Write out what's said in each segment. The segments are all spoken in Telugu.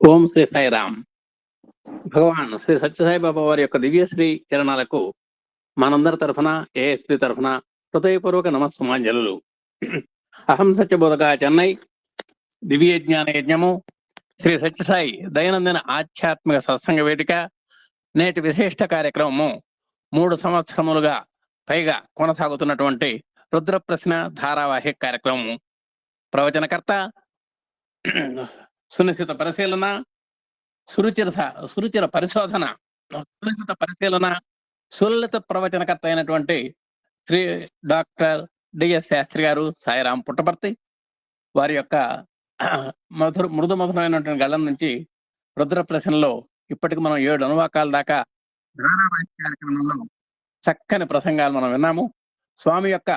ఓం శ్రీ సాయిరామ్. భగవాన్ శ్రీ సత్యసాయి బాబా వారి యొక్క దివ్యశ్రీ చరణాలకు మనందరి తరఫున, ఏఎస్పి తరఫున హృదయపూర్వక నమస్సుమాంజలు. అహం సత్యబోధక చెన్నై దివ్య జ్ఞాన యజ్ఞము శ్రీ సత్యసాయి దైనందిన ఆధ్యాత్మిక సత్సంగ వేదిక నేటి విశిష్ట కార్యక్రమము 3 సంవత్సరములుగా పైగా కొనసాగుతున్నటువంటి రుద్ర ప్రశ్న ధారావాహిక కార్యక్రమము. ప్రవచనకర్త సునిశ్చిత పరిశీలన, సురుచిర పరిశోధన, సునిశ్చిత పరిశీలన, సులలిత ప్రవచనకర్త అయినటువంటి శ్రీ డాక్టర్ డిఎస్ శాస్త్రి గారు, సాయిరాం పుట్టపర్తి. వారి యొక్క మృదు మధురమైనటువంటి గళం నుంచి రుద్ర ప్రశ్నలో ఇప్పటికి మనం 7 అనువాకాల దాకా ధారావాహిక కార్యక్రమంలో చక్కని ప్రసంగాలు మనం విన్నాము. స్వామి యొక్క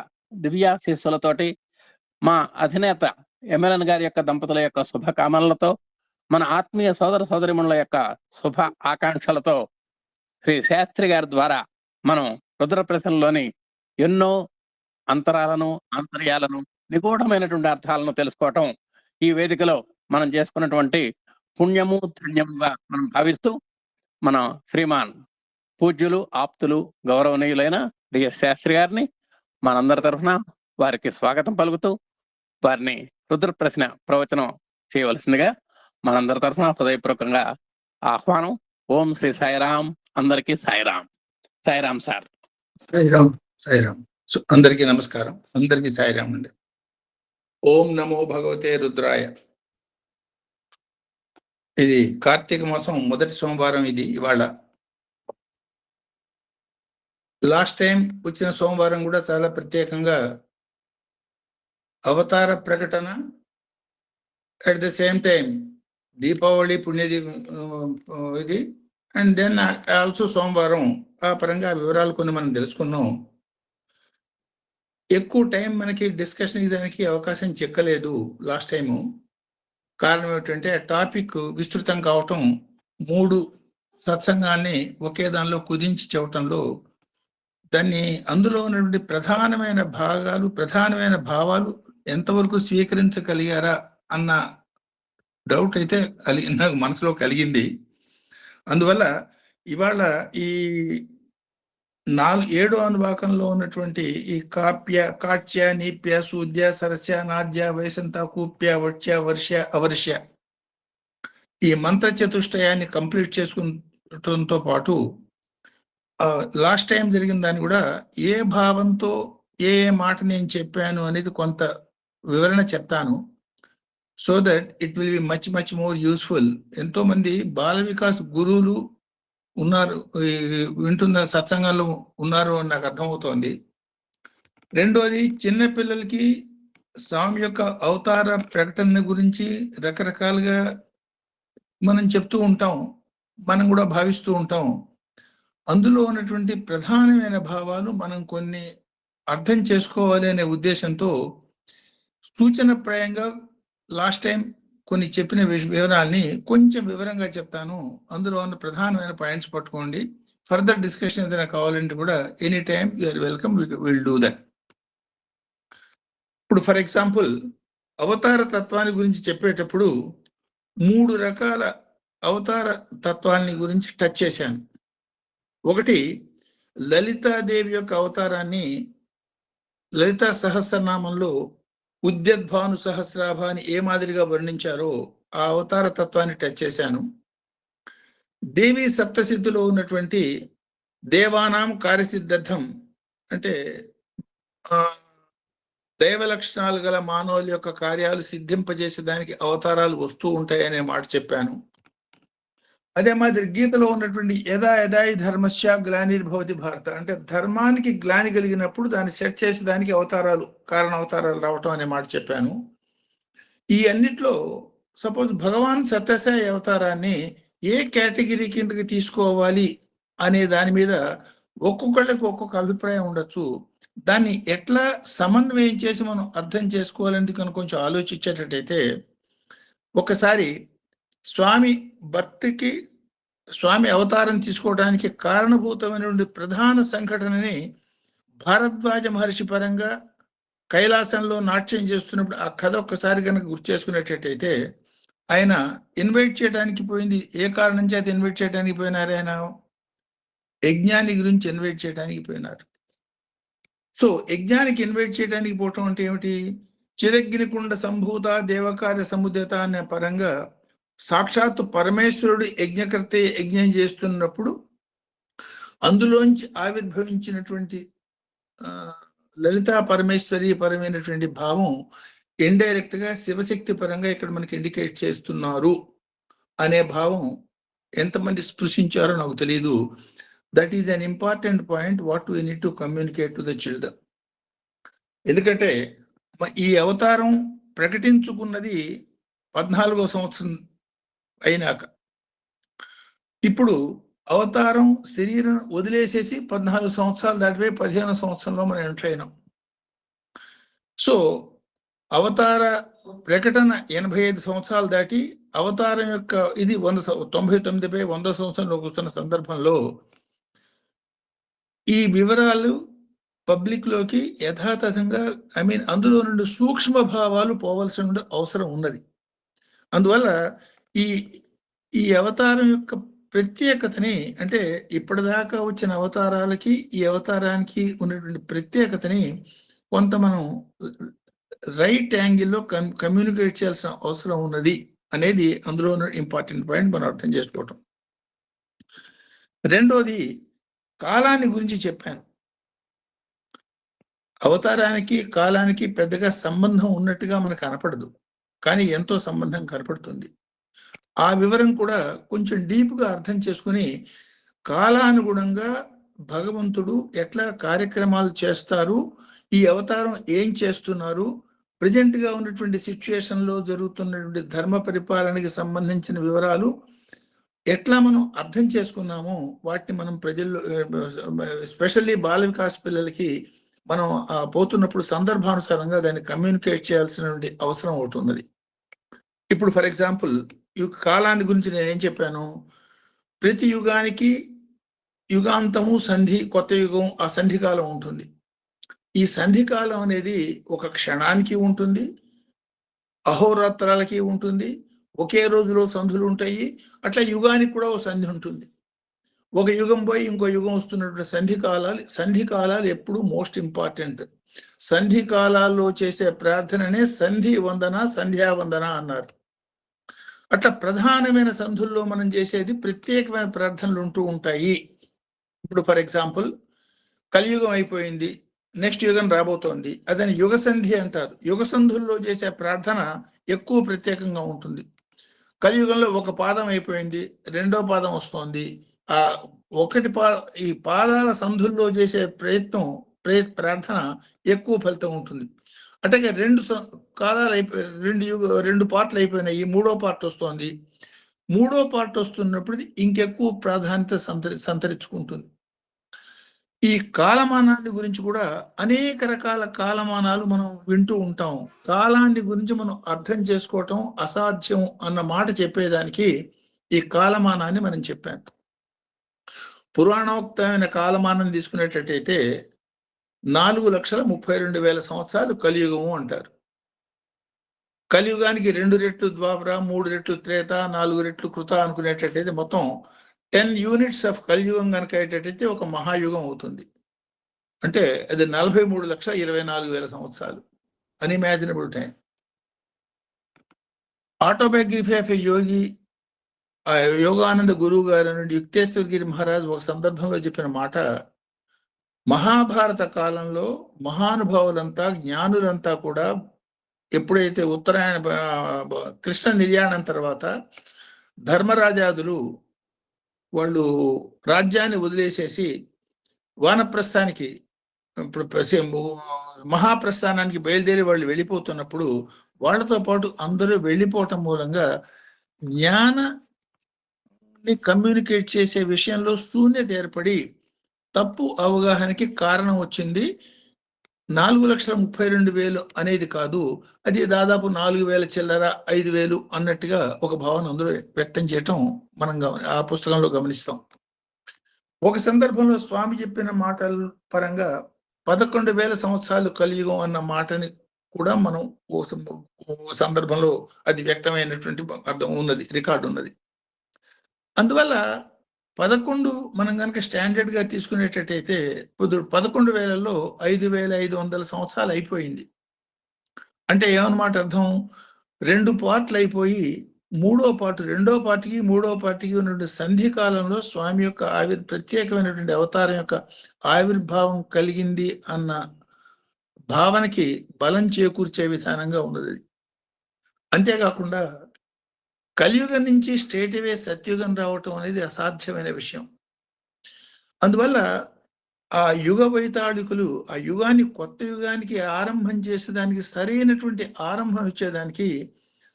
దివ్యాశీస్సులతోటి, మా అధినేత ఎమ్మెల్యన్ గారి యొక్క దంపతుల యొక్క శుభకామనలతో, మన ఆత్మీయ సోదర సోదరిమణుల యొక్క శుభ ఆకాంక్షలతో శ్రీ శాస్త్రి గారి ద్వారా మనం రుద్ర ప్రశ్నలోని ఎన్నో అంతరాలను, ఆంతర్యాలను, నిగూఢమైనటువంటి అర్థాలను తెలుసుకోవటం ఈ వేదికలో మనం చేసుకున్నటువంటి పుణ్యము, ధన్యముగా మనం భావిస్తూ, మన శ్రీమాన్ పూజ్యులు, ఆప్తులు, గౌరవనీయులైన డిఎస్ శాస్త్రి గారిని మనందరి తరఫున వారికి స్వాగతం పలుకుతూ, వారిని రుద్ర ప్రశ్న ప్రవచనం చేయవలసిందిగా మనందరి తరఫున హృదయపూర్వకంగా ఆహ్వానం. ఓం శ్రీ సాయిరాం. అందరికీ సాయిరాం. సాయిరాం సార్. సాయిరాం. సాయిరాం. అందరికీ నమస్కారం. అందరికీ సాయిరాం అండి. ఓం నమో భగవతే రుద్రాయ. ఇది కార్తీక మాసం మొదటి సోమవారం. ఇది ఇవాళ. లాస్ట్ టైం వచ్చిన సోమవారం కూడా చాలా ప్రత్యేకంగా అవతార ప్రకటన, at the same time Deepavali పుణ్యది ఇది, అండ్ దెన్ ఆల్సో సోమవారం. ఆ పరంగా వివరాలు కొన్ని మనం తెలుసుకున్నాం. ఎక్కువ టైం మనకి డిస్కషన్ ఇదానికి అవకాశం చిక్కలేదు లాస్ట్ టైము. కారణం ఏమిటంటే ఆ టాపిక్ విస్తృతం కావటం, 3 సత్సంగాల్ని ఒకే దానిలో కుదించి చెప్పటంలో దాన్ని అందులో ఉన్నటువంటి ప్రధానమైన భాగాలు, ప్రధానమైన భావాలు ఎంతవరకు స్వీకరించగలిగారా అన్న డౌట్ అయితే నాకు మనసులో కలిగింది. అందువల్ల ఇవాళ ఈ 7వ అనువాకంలో ఉన్నటువంటి ఈ కాప్య, కాట్య, నీప్య, సూద్య, సరస్య, నాద్య, వైసంత, కూప్య, వట్య, వర్ష, అవర్ష్య ఈ మంత్ర చతుష్టయాన్ని కంప్లీట్ చేసుకుంటంతో పాటు లాస్ట్ టైం జరిగిన దాన్ని కూడా ఏ భావంతో ఏ మాట నేను చెప్పాను అనేది కొంత వివరణ చెప్తాను. So that it will be much much more useful. ఎంతో మంది బాల వికాస్ గురువులు ఉన్నారు, వింటున్న సత్సంగాలు ఉన్నారు అని నాకు అర్థమవుతోంది. రెండోది, చిన్నపిల్లలకి స్వామి యొక్క అవతార ప్రకటన గురించి రకరకాలుగా మనం చెప్తూ ఉంటాం, మనం కూడా భావిస్తూ ఉంటాం. అందులో ఉన్నటువంటి ప్రధానమైన భావాలు మనం కొన్ని అర్థం చేసుకోవాలి అనే ఉద్దేశంతో సూచనప్రాయంగా లాస్ట్ టైం కొన్ని చెప్పిన వివరాల్ని కొంచెం వివరంగా చెప్తాను. అందులో ఉన్న ప్రధానమైన పాయింట్స్ పట్టుకోండి. ఫర్దర్ డిస్కషన్ ఏదైనా కావాలంటే కూడా any time you're welcome, will do that. ఇప్పుడు ఫర్ ఎగ్జాంపుల్ అవతార తత్వాన్ని గురించి చెప్పేటప్పుడు 3 రకాల అవతార తత్వాన్ని గురించి టచ్ చేశాను. ఒకటి, లలితాదేవి యొక్క అవతారాన్ని లలితా సహస్రనామంలో ఉద్యద్భాను సహస్రాభాని ఏ మాదిరిగా వర్ణించారో ఆ అవతార తత్వాన్ని టచ్ చేశాను. దేవి సప్తసిద్ధిలో ఉన్నటువంటి దేవానాం కార్యసిద్ధార్థం, అంటే దైవ లక్షణాలు గల మానవుల యొక్క కార్యాలు సిద్ధింపజేసేదానికి అవతారాలు వస్తూ ఉంటాయి అనే మాట చెప్పాను. అదే మాదిరి గీతలో ఉన్నటువంటి యదా యదాయి ధర్మస్య గ్లానిర్భవతి భారత, అంటే ధర్మానికి గ్లాని కలిగినప్పుడు దాన్ని సెట్ చేసేదానికి అవతారాలు, కారణ అవతారాలు రావటం అనే మాట చెప్పాను. ఈ అన్నిట్లో సపోజ్ భగవాన్ సత్యసాయి అవతారాన్ని ఏ కేటగిరీ కిందకి తీసుకోవాలి అనే దాని మీద ఒక్కొక్కళ్ళకి ఒక్కొక్క అభిప్రాయం ఉండొచ్చు. దాన్ని ఎట్లా సమన్వయం చేసి మనం అర్థం చేసుకోవాలని కొంచెం ఆలోచించేటట్టయితే, ఒకసారి స్వామి భక్తికి, స్వామి అవతారం తీసుకోవడానికి కారణభూతమైనటువంటి ప్రధాన సంఘటనని భారద్వాజ మహర్షి పరంగా కైలాసంలో నాట్యం చేస్తున్నప్పుడు ఆ కథ ఒక్కసారి కనుక గుర్తు చేసుకునేటట్టయితే ఆయన ఇన్వైట్ చేయడానికి పోయింది ఏ కారణం చేత ఇన్వైట్ చేయడానికి పోయినారు? ఆయన యజ్ఞాని గురించి ఇన్వైట్ చేయడానికి పోయినారు. సో యజ్ఞానికి ఇన్వైట్ చేయడానికి పోవటం అంటే ఏమిటి? చిదగ్నికుండ సంభూత దేవకార్య సముదేత అనే పరంగా సాక్షాత్తు పరమేశ్వరుడు యజ్ఞకర్త యజ్ఞం చేస్తున్నప్పుడు అందులోంచి ఆవిర్భవించినటువంటి లలితా పరమేశ్వరి పరమైనటువంటి భావం ఇండైరెక్ట్ గా శివశక్తి పరంగా ఇక్కడ మనకి ఇండికేట్ చేస్తున్నారు అనే భావం ఎంతమంది స్పృశించారో నాకు తెలియదు. That is an important point what we need to communicate to the children. ఎందుకంటే ఈ అవతారం ప్రకటించుకున్నది 14వ సంవత్సరం అయినాక. ఇప్పుడు అవతారం శరీరం వదిలేసేసి 14 సంవత్సరాలు దాటిపోయి 15వ సంవత్సరంలో మనం ఎంటర్ అయినాం. సో అవతార ప్రకటన 85 సంవత్సరాలు దాటి అవతారం యొక్క ఇది 99పై 100 సంవత్సరంలోకి వస్తున్న సందర్భంలో ఈ వివరాలు పబ్లిక్ లోకి యథాతథంగా అందులో నుండి సూక్ష్మ భావాలు పోవలసిన అవసరం ఉన్నది. అందువల్ల ఈ అవతారం యొక్క ప్రత్యేకతని, అంటే ఇప్పటిదాకా వచ్చిన అవతారాలకి ఈ అవతారానికి ఉన్నటువంటి ప్రత్యేకతని కొంత మనం రైట్ యాంగిల్లో కమ్యూనికేట్ చేయాల్సిన అవసరం ఉన్నది అనేది అందులో ఉన్న ఇంపార్టెంట్ పాయింట్ మనం అర్థం చేసుకోవటం. రెండోది కాలాన్ని గురించి చెప్పాను. అవతారానికి కాలానికి పెద్దగా సంబంధం ఉన్నట్టుగా మనకు కనపడదు, కానీ ఎంతో సంబంధం కనపడుతుంది. ఆ వివరం కూడా కొంచెం డీప్గా అర్థం చేసుకుని కాలానుగుణంగా భగవంతుడు ఎట్లా కార్యక్రమాలు చేస్తారు, ఈ అవతారం ఏం చేస్తున్నారు, ప్రజెంట్ గా ఉన్నటువంటి సిచ్యుయేషన్ లో జరుగుతున్నటువంటి ధర్మ పరిపాలనకి సంబంధించిన వివరాలు ఎట్లా మనం అర్థం చేసుకున్నామో వాటిని మనం ప్రజల్లో, ఎస్పెషల్లీ బాల వికాస్ పిల్లలకి మనం పోతున్నప్పుడు సందర్భానుసారంగా దాన్ని కమ్యూనికేట్ చేయాల్సినటువంటి అవసరం ఒకటి ఉన్నది. ఇప్పుడు ఫర్ ఎగ్జాంపుల్ ఈ కాలాన్ని గురించి నేనేం చెప్పాను? ప్రతి యుగానికి యుగాంతము సంధి, కొత్త యుగం, ఆ సంధికాలం ఉంటుంది. ఈ సంధికాలం అనేది ఒక క్షణానికి ఉంటుంది, అహోరాత్రాలకి ఉంటుంది, ఒకే రోజులో సంధులు ఉంటాయి. అట్లా యుగానికి కూడా ఓ సంధి ఉంటుంది. ఒక యుగం పోయి ఇంకో యుగం వస్తున్నటువంటి సంధి కాలాలు ఎప్పుడు మోస్ట్ ఇంపార్టెంట్. సంధి కాలాల్లో చేసే ప్రార్థననే సంధి వందన, సంధ్యావందన అన్నారు. అట్లా ప్రధానమైన సంధుల్లో మనం చేసేది ప్రత్యేకమైన ప్రార్థనలు ఉంటూ ఉంటాయి. ఇప్పుడు ఫర్ ఎగ్జాంపుల్ కలియుగం అయిపోయింది, నెక్స్ట్ యుగం రాబోతోంది, అదని యుగ సంధి అంటారు. యుగ సంధుల్లో చేసే ప్రార్థన ఎక్కువ ప్రత్యేకంగా ఉంటుంది. కలియుగంలో ఒక పాదం అయిపోయింది, రెండో పాదం వస్తోంది. ఈ పాదాల సంధుల్లో చేసే ప్రార్థన ఎక్కువ ఫలితం ఉంటుంది. అట్లాగే కాలాలు రెండు పార్ట్లు అయిపోయినాయి, ఈ మూడో పార్ట్ వస్తోంది. మూడో పార్ట్ వస్తున్నప్పుడు ఇంకెక్కువ ప్రాధాన్యత సంతరించుకుంటుంది. ఈ కాలమానాన్ని గురించి కూడా అనేక రకాల కాలమానాలు మనం వింటూ ఉంటాం. కాలాన్ని గురించి మనం అర్థం చేసుకోవటం అసాధ్యం అన్న మాట చెప్పేదానికి ఈ కాలమానాన్ని మనం చెప్పాను. పురాణోక్తమైన కాలమానం తీసుకునేటట్టయితే 4,32,000 సంవత్సరాలు కలియుగము అంటారు. కలియుగానికి 2 రెట్లు ద్వాపర, 3 రెట్లు త్రేత, 4 రెట్లు కృత అనుకునేటట్టయితే మొత్తం 10 యూనిట్స్ ఆఫ్ కలియుగం కనుక అయ్యేటట్టయితే ఒక మహాయుగం అవుతుంది. అంటే అది 43,24,000 సంవత్సరాలు. Unimaginable time. Autobiography of a yogi, Yogananda గురువు గారు నుండి యుక్తేశ్వర గిరి మహారాజ్ ఒక సందర్భంలో చెప్పిన మాట, మహాభారత కాలంలో మహానుభావులంతా, జ్ఞానులంతా కూడా ఎప్పుడైతే ఉత్తరాయణ కృష్ణ నిర్యాణం తర్వాత ధర్మరాజాదులు వాళ్ళు రాజ్యాన్ని వదిలేసేసి వానప్రస్థానికి, మహాప్రస్థానానికి బయలుదేరి వాళ్ళు వెళ్ళిపోతున్నప్పుడు వాళ్ళతో పాటు అందరూ వెళ్ళిపోవటం మూలంగా జ్ఞానాన్ని కమ్యూనికేట్ చేసే విషయంలో శూన్యత ఏర్పడి తప్పు అవగాహనకి కారణం వచ్చింది. 4,32,000 అనేది కాదు, అది దాదాపు 4,000 చిల్లర, 5,000 అన్నట్టుగా ఒక భావన అందులో వ్యక్తం చేయటం మనం ఆ పుస్తకంలో గమనిస్తాం. ఒక సందర్భంలో స్వామి చెప్పిన మాటల పరంగా 11,000 సంవత్సరాలు కలియుగం అన్న మాటని కూడా మనం ఓ సందర్భంలో అది వ్యక్తమైనటువంటి అర్థం ఉన్నది, రికార్డు ఉన్నది. అందువల్ల 11 మనం కనుక స్టాండర్డ్ గా తీసుకునేటట్టయితే 11,000లో 5,500 సంవత్సరాలు అయిపోయింది. అంటే ఏమన్నమాట అర్థం? 2 పార్ట్లు అయిపోయి రెండో పార్టీకి మూడో పార్టీకి ఉన్నటువంటి సంధి కాలంలో స్వామి యొక్క ప్రత్యేకమైనటువంటి అవతారం యొక్క ఆవిర్భావం కలిగింది అన్న భావనకి బలం చేకూర్చే విధానంగా ఉన్నది. అంతేకాకుండా కలియుగం నుంచి స్ట్రేట్ అవే సత్యుగం రావటం అనేది అసాధ్యమైన విషయం. అందువల్ల ఆ యుగ వైతాళికులు ఆ యుగాన్ని కొత్త యుగానికి ఆరంభం చేసేదానికి సరైనటువంటి ఆరంభం ఇచ్చేదానికి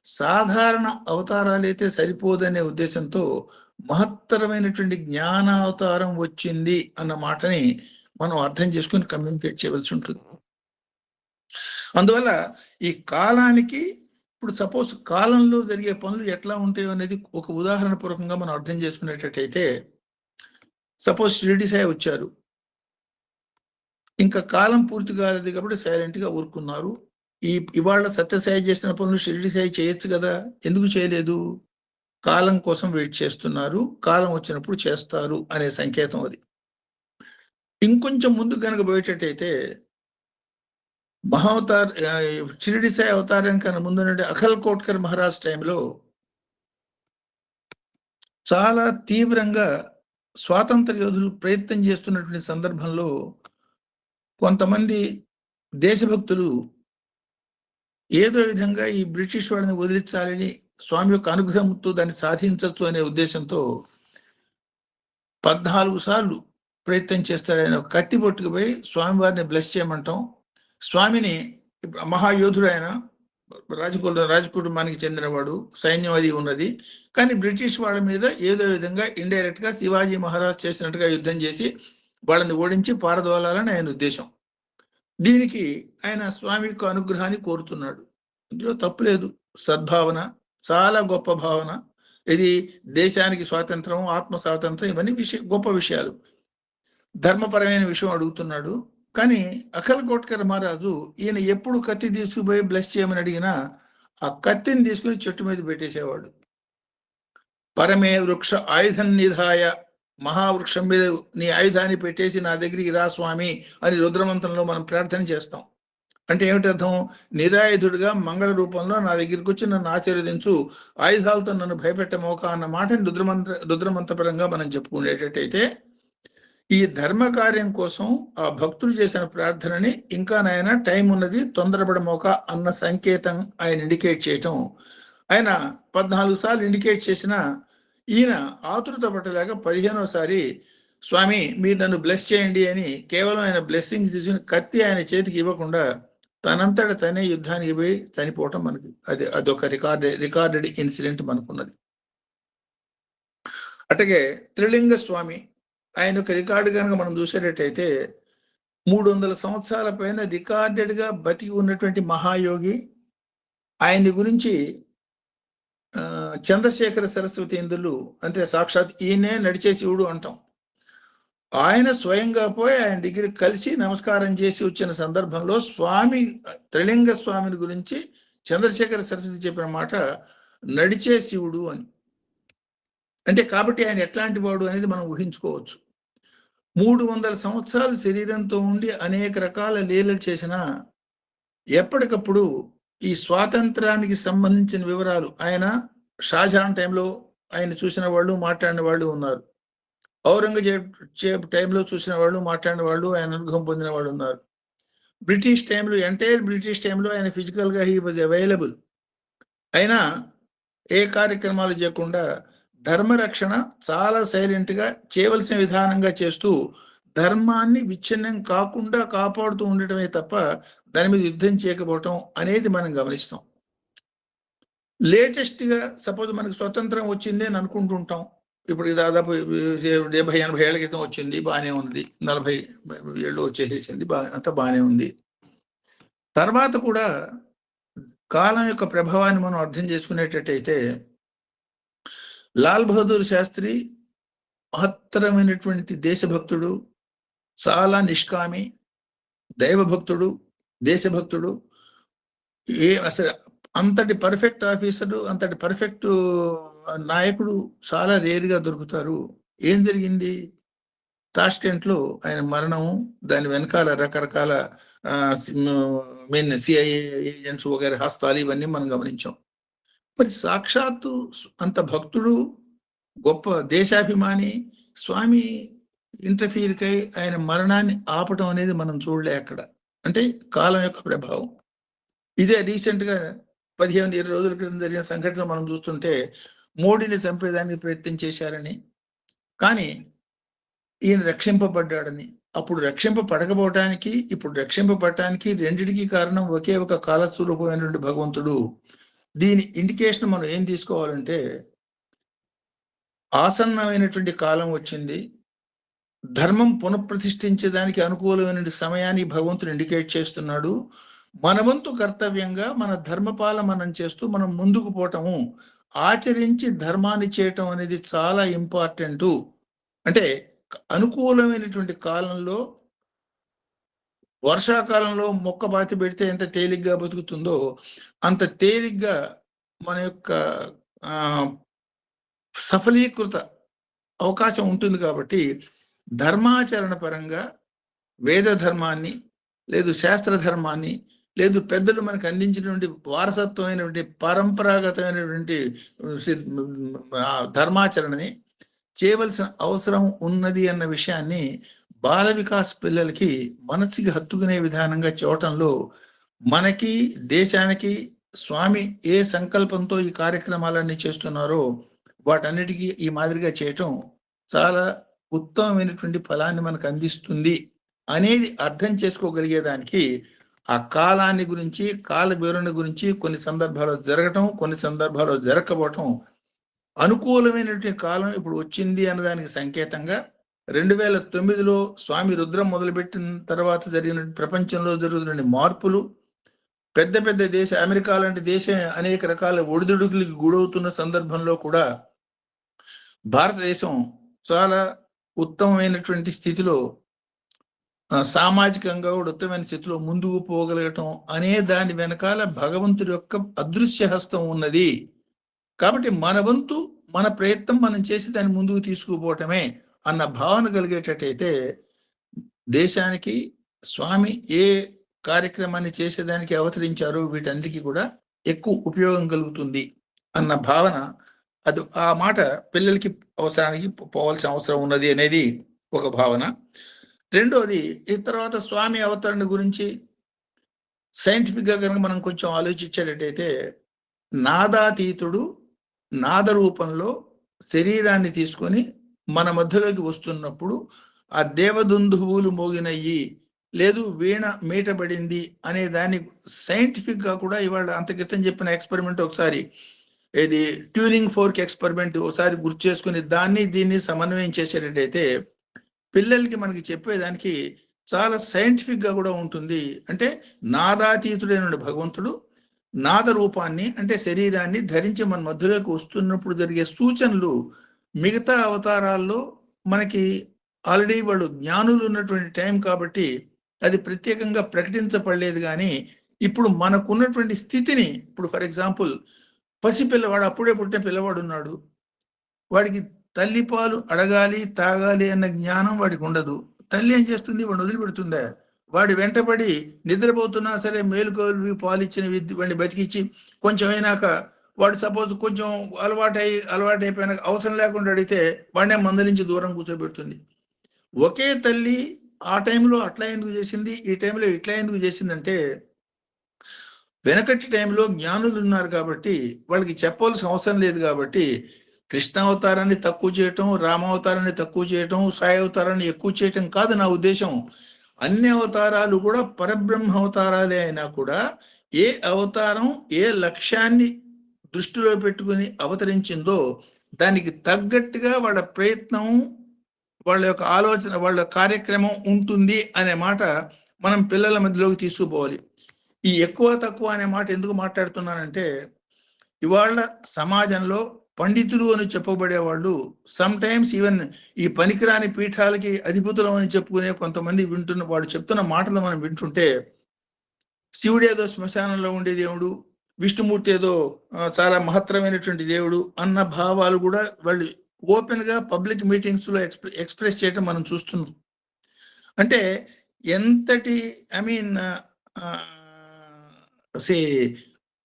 సాధారణ అవతారాలైతే సరిపోదనే ఉద్దేశంతో మహత్తరమైనటువంటి జ్ఞానావతారం వచ్చింది అన్న మాటని మనం అర్థం చేసుకుని కమ్యూనికేట్ చేయవలసి ఉంటుంది. అందువల్ల ఈ కాలానికి ఇప్పుడు సపోజ్ కాలంలో జరిగే పనులు ఎట్లా ఉంటాయో అనేది ఒక ఉదాహరణ పూర్వకంగా మనం అర్థం చేసుకునేటట్టయితే, సపోజ్ షిరిడి సాయి వచ్చారు, ఇంకా కాలం పూర్తి కాలేదు కాబట్టి సైలెంట్ గా ఊరుకున్నారు. ఇవాళ సత్యసాయి చేసిన పనులు షిరిడి సాయి చేయొచ్చు కదా, ఎందుకు చేయలేదు? కాలం కోసం వెయిట్ చేస్తున్నారు, కాలం వచ్చినప్పుడు చేస్తారు అనే సంకేతం అది. ఇంకొంచెం ముందు కనుక పోయేటట్టయితే షిరిడి సాయి అవతారం కన్నా ముందు అఖల్ కోట్కర్ మహారాజ్ టైంలో చాలా తీవ్రంగా స్వాతంత్ర యోధులు ప్రయత్నం చేస్తున్నటువంటి సందర్భంలో కొంతమంది దేశభక్తులు ఏదో విధంగా ఈ బ్రిటిష్ వాళ్ళని వదిలించాలని, స్వామి యొక్క అనుగ్రహంతో దాన్ని సాధించవచ్చు అనే ఉద్దేశంతో 14 సార్లు ప్రయత్నం చేస్తాడు. ఆయన కత్తి పట్టుకుపోయి స్వామివారిని బ్లెస్ చేయమంటాం. స్వామిని మహాయోధుడు, ఆయన రాజకుటుంబానికి చెందినవాడు, సైన్యం అది ఉన్నది, కానీ బ్రిటిష్ వాళ్ళ మీద ఏదో విధంగా ఇండైరెక్ట్ గా శివాజీ మహారాజ్ చేసినట్టుగా యుద్ధం చేసి వాళ్ళని ఓడించి పారదోలాలని ఆయన ఉద్దేశం. దీనికి ఆయన స్వామి యొక్క అనుగ్రహాన్ని కోరుతున్నాడు. ఇందులో తప్పులేదు, సద్భావన, చాలా గొప్ప భావన. ఇది దేశానికి స్వాతంత్రం, ఆత్మ స్వాతంత్రం, ఇవన్నీ గొప్ప విషయాలు. ధర్మపరమైన విషయం అడుగుతున్నాడు. కానీ అఖల్ కోట్కర్ మహారాజు ఈయన ఎప్పుడు కత్తి తీసుకుపోయి బ్లెస్ చేయమని అడిగినా ఆ కత్తిని తీసుకుని చెట్టు మీద పెట్టేసేవాడు. పరమే వృక్ష ఆయుధం నిధాయ, మహావృక్షం మీద నీ ఆయుధాన్ని పెట్టేసి నా దగ్గరికి రా స్వామి అని రుద్రమంత్రంలో మనం ప్రార్థన చేస్తాం. అంటే ఏమిటి అర్థం? నిరాయుధుడిగా మంగళ రూపంలో నా దగ్గరికి వచ్చి నన్ను ఆశీర్వదించు, ఆయుధాలతో నన్ను భయపెట్టమోక అన్న మాటని రుద్రమంత్రపరంగా మనం చెప్పుకునేటట్టయితే, ఈ ధర్మ కార్యం కోసం ఆ భక్తులు చేసిన ప్రార్థనని ఇంకా నాయన టైం ఉన్నది, తొందరపడమోక అన్న సంకేతం ఆయన ఇండికేట్ చేయటం. ఆయన 14 సార్లు ఇండికేట్ చేసిన ఈయన ఆతురత పట్టలేక 15వసారి స్వామి మీరు నన్ను బ్లెస్ చేయండి అని కేవలం ఆయన బ్లెస్సింగ్స్ తీసుకుని కత్తి ఆయన చేతికి ఇవ్వకుండా తనంతట తనే యుద్ధానికి పోయి చనిపోవటం మనకి అదొక రికార్డెడ్ ఇన్సిడెంట్ మనకున్నది. అట్లాగే త్రిలింగ స్వామి, ఆయన ఒక రికార్డు కనుక మనం చూసేటట్టయితే 300 సంవత్సరాల పైన రికార్డెడ్ గా బతికి ఉన్నటువంటి మహాయోగి. ఆయన్ని గురించి చంద్రశేఖర సరస్వతి ఇందులు, అంటే సాక్షాత్ ఈయనే నడిచే శివుడు అంటాం. ఆయన స్వయంగా పోయి ఆయన దగ్గర కలిసి నమస్కారం చేసి వచ్చిన సందర్భంలో స్వామి, త్రిలింగ స్వామిని గురించి చంద్రశేఖర సరస్వతి చెప్పిన మాట నడిచే శివుడు అని. అంటే కాబట్టి ఆయన ఎట్లాంటి వాడు అనేది మనం ఊహించుకోవచ్చు. 300 సంవత్సరాలు శరీరంతో ఉండి అనేక రకాల లీలలు చేసిన ఎప్పటికప్పుడు ఈ స్వాతంత్రానికి సంబంధించిన వివరాలు, ఆయన షాజహాన్ టైంలో ఆయన చూసిన వాళ్ళు, మాట్లాడిన వాళ్ళు ఉన్నారు. ఔరంగజేబ్ టైంలో చూసిన వాళ్ళు, మాట్లాడిన వాళ్ళు, ఆయన అనుభవం పొందిన వాళ్ళు ఉన్నారు. బ్రిటిష్ టైంలో, ఎంటైర్ బ్రిటిష్ టైంలో ఆయన ఫిజికల్ గా హీ వాజ్ అవైలబుల్. అయినా ఏ కార్యక్రమాలు చేయకుండా ధర్మరక్షణ చాలా సైలెంట్ గా చేయవలసిన విధానంగా చేస్తూ ధర్మాన్ని విచ్ఛిన్నం కాకుండా కాపాడుతూ ఉండటమే తప్ప దాని మీద యుద్ధం చేయకపోవటం అనేది మనం గమనిస్తాం. లేటెస్ట్ గా సపోజ్ మనకి స్వతంత్రం వచ్చింది అని అనుకుంటుంటాం. ఇప్పుడు దాదాపు 70-80 ఏళ్ల క్రితం వచ్చింది, బాగానే ఉంది. 40 ఏళ్ళు వచ్చేసేసింది, అంతా బాగానే ఉంది. తర్వాత కూడా కాలం యొక్క ప్రభావాన్ని మనం అర్థం చేసుకునేటట్టయితే, లాల్ బహదూర్ శాస్త్రి మహత్తరమైనటువంటి దేశభక్తుడు, చాలా నిష్కామి, దైవభక్తుడు, దేశభక్తుడు. అసలు అంతటి పర్ఫెక్ట్ ఆఫీసరు, అంతటి పర్ఫెక్ట్ నాయకుడు చాలా రేరుగా దొరుకుతారు. ఏం జరిగింది? తాష్కెంట్లో ఆయన మరణం, దాని వెనకాల రకరకాల సిఐఏ ఏజెంట్స్ వగైరా హస్తాలు ఇవన్నీ మనం గమనించాం. మరి సాక్షాత్తు అంత భక్తుడు, గొప్ప దేశాభిమాని స్వామి ఇంటర్ఫీర్కై ఆయన మరణాన్ని ఆపటం అనేది మనం చూడలే అక్కడ. అంటే కాలం యొక్క ప్రభావం. ఇదే రీసెంట్ గా 15-20 రోజుల క్రితం జరిగిన సంఘటన మనం చూస్తుంటే మోడీని చంపేదానికి ప్రయత్నం చేశారని, కానీ ఈయన రక్షింపబడ్డాడని. అప్పుడు రక్షింపబడకపోవటానికి, ఇప్పుడు రక్షింపబడటానికి రెండిటికి కారణం ఒకే ఒక కాలస్వరూపమైనటువంటి భగవంతుడు. దీని ఇండికేషన్ మనం ఏం తీసుకోవాలంటే, ఆసన్నమైనటువంటి కాలం వచ్చింది, ధర్మం పునఃప్రతిష్ఠించడానికి అనుకూలమైన సమయాన్ని భగవంతుడు ఇండికేట్ చేస్తున్నాడు. మన వంతు కర్తవ్యంగా మన ధర్మపాలనం చేస్తూ మనం ముందుకు పోవటము, ఆచరించి ధర్మాన్ని చేయటం అనేది చాలా ఇంపార్టెంట్. అంటే అనుకూలమైనటువంటి కాలంలో, వర్షాకాలంలో మొక్క పాతి పెడితే ఎంత తేలిగ్గా బతుకుతుందో అంత తేలిగ్గా మన యొక్క సఫలీకృత అవకాశం ఉంటుంది. కాబట్టి ధర్మాచరణ పరంగా వేద ధర్మాన్ని, లేదు శాస్త్ర ధర్మాన్ని, లేదు పెద్దలు మనకు అందించినటువంటి వారసత్వమైనటువంటి పరంపరాగతమైనటువంటి ధర్మాచరణని చేయవలసిన అవసరం ఉన్నది అన్న విషయాన్ని బాల వికాస్ పిల్లలకి మనసుకి హత్తుకునే విధానంగా చూడటంలో మనకి, దేశానికి స్వామి ఏ సంకల్పంతో ఈ కార్యక్రమాలన్నీ చేస్తున్నారో వాటన్నిటికీ ఈ మాదిరిగా చేయటం చాలా ఉత్తమమైనటువంటి ఫలాన్ని మనకు అందిస్తుంది అనేది అర్థం చేసుకోగలిగేదానికి ఆ కాలాన్ని గురించి, కాల వివరణ గురించి కొన్ని సందర్భాల్లో జరగటం, కొన్ని సందర్భాల్లో జరగకపోవటం, అనుకూలమైనటువంటి కాలం ఇప్పుడు వచ్చింది అన్నదానికి సంకేతంగా 2009లో స్వామి రుద్రం మొదలుపెట్టిన తర్వాత జరిగిన ప్రపంచంలో జరుగుతున్న మార్పులు, పెద్ద పెద్ద దేశ అమెరికా లాంటి దేశం అనేక రకాల ఒడిదుడుకులకు గురవుతున్న సందర్భంలో కూడా భారతదేశం చాలా ఉత్తమమైనటువంటి స్థితిలో, సామాజికంగా కూడా ఉత్తమమైన స్థితిలో ముందుకు పోగలగటం అనే దాని వెనకాల భగవంతుడి యొక్క అదృశ్య హస్తం ఉన్నది. కాబట్టి మన వంతు, మన ప్రయత్నం మనం చేసి దాన్ని ముందుకు తీసుకుపోవటమే అన్న భావన కలిగేటట్టయితే దేశానికి స్వామి ఏ కార్యక్రమాన్ని చేసేదానికి అవతరించారో వీటన్నిటికీ కూడా ఎక్కువ ఉపయోగం కలుగుతుంది అన్న భావన, అది ఆ మాట పిల్లలకి అవసరానికి పోవాల్సిన అవసరం ఉన్నది అనేది ఒక భావన. రెండోది, ఈ తర్వాత స్వామి అవతరణ గురించి సైంటిఫిక్ గా కనుక మనం కొంచెం ఆలోచించేటట్టయితే, నాదాతీతుడు నాద రూపంలో శరీరాన్ని తీసుకొని మన మధ్యలోకి వస్తున్నప్పుడు ఆ దేవదుందువులు మోగినయ్యి, లేదు వీణ మీటబడింది అనే దాన్ని సైంటిఫిక్ గా కూడా ఇవాళ అంత క్రితం చెప్పిన ఎక్స్పెరిమెంట్ ఒకసారి, ఇది ట్యూనింగ్ ఫోర్క్ ఎక్స్పెరిమెంట్ ఒకసారి గుర్తు చేసుకుని దాన్ని దీన్ని సమన్వయం చేసేటట్టయితే పిల్లలకి మనకి చెప్పేదానికి చాలా సైంటిఫిక్ గా కూడా ఉంటుంది. అంటే నాదాతీతుడైన భగవంతుడు నాద రూపాన్ని, అంటే శరీరాన్ని ధరించి మన మధ్యలోకి వస్తున్నప్పుడు జరిగే సూచనలు మిగతా అవతారాల్లో మనకి ఆల్రెడీ వాళ్ళు జ్ఞానులు ఉన్నటువంటి టైం కాబట్టి అది ప్రత్యేకంగా ప్రకటించబడలేదు. కానీ ఇప్పుడు మనకున్నటువంటి స్థితిని, ఇప్పుడు ఫర్ ఎగ్జాంపుల్ పసిపిల్లవాడు, అప్పుడే పుట్టిన పిల్లవాడు ఉన్నాడు, వాడికి తల్లి పాలు అడగాలి, తాగాలి అన్న జ్ఞానం వాడికి ఉండదు. తల్లి ఏం చేస్తుంది? వాడిని వదిలిపెడుతుందా? వాడి వెంటబడి నిద్రపోతున్నా సరే మేలుకోవి పాలిచ్చిన వాడిని బతికిచ్చి కొంచెం అయినాక వాడు సపోజ్ కొంచెం అలవాటైపోయిన అవసరం లేకుండా అడిగితే వాడినే మందలించి దూరం కూర్చోబెడుతుంది. ఒకే తల్లి ఆ టైంలో అట్లా ఎందుకు చేసింది, ఈ టైంలో ఇట్లా ఎందుకు చేసిందంటే, వెనకటి టైంలో జ్ఞానులు ఉన్నారు కాబట్టి వాళ్ళకి చెప్పవలసిన అవసరం లేదు. కాబట్టి కృష్ణావతారాన్ని తక్కువ చేయటం, రామావతారాన్ని తక్కువ చేయటం, సాయి అవతారాన్ని ఎక్కువ చేయటం కాదు నా ఉద్దేశం. అన్ని అవతారాలు కూడా పరబ్రహ్మ అవతారాలే అయినా కూడా ఏ అవతారం ఏ లక్ష్యాన్ని దృష్టిలో పెట్టుకుని అవతరించిందో దానికి తగ్గట్టుగా వాళ్ళ ప్రయత్నం, వాళ్ళ యొక్క ఆలోచన, వాళ్ళ కార్యక్రమం ఉంటుంది అనే మాట మనం పిల్లల మధ్యలోకి తీసుకుపోవాలి. ఈ ఎక్కువ తక్కువ అనే మాట ఎందుకు మాట్లాడుతున్నానంటే, ఇవాళ సమాజంలో పండితులు అని చెప్పబడే వాళ్ళు సమ్ టైమ్స్ ఈవెన్ ఈ పనికిరాని పీఠాలకి అధిపతులం అని చెప్పుకునే కొంతమంది వాడు చెప్తున్న మాటలు మనం వింటుంటే శివుడు ఏదో శ్మశానంలో ఉండే దేవుడు, విష్ణుమూర్తి ఏదో చాలా మహత్తరమైనటువంటి దేవుడు అన్న భావాలు కూడా వాళ్ళు ఓపెన్ గా పబ్లిక్ మీటింగ్స్ లో ఎక్స్ప్రెస్ చేయటం మనం చూస్తున్నాం. అంటే ఎంతటి ఐ మీన్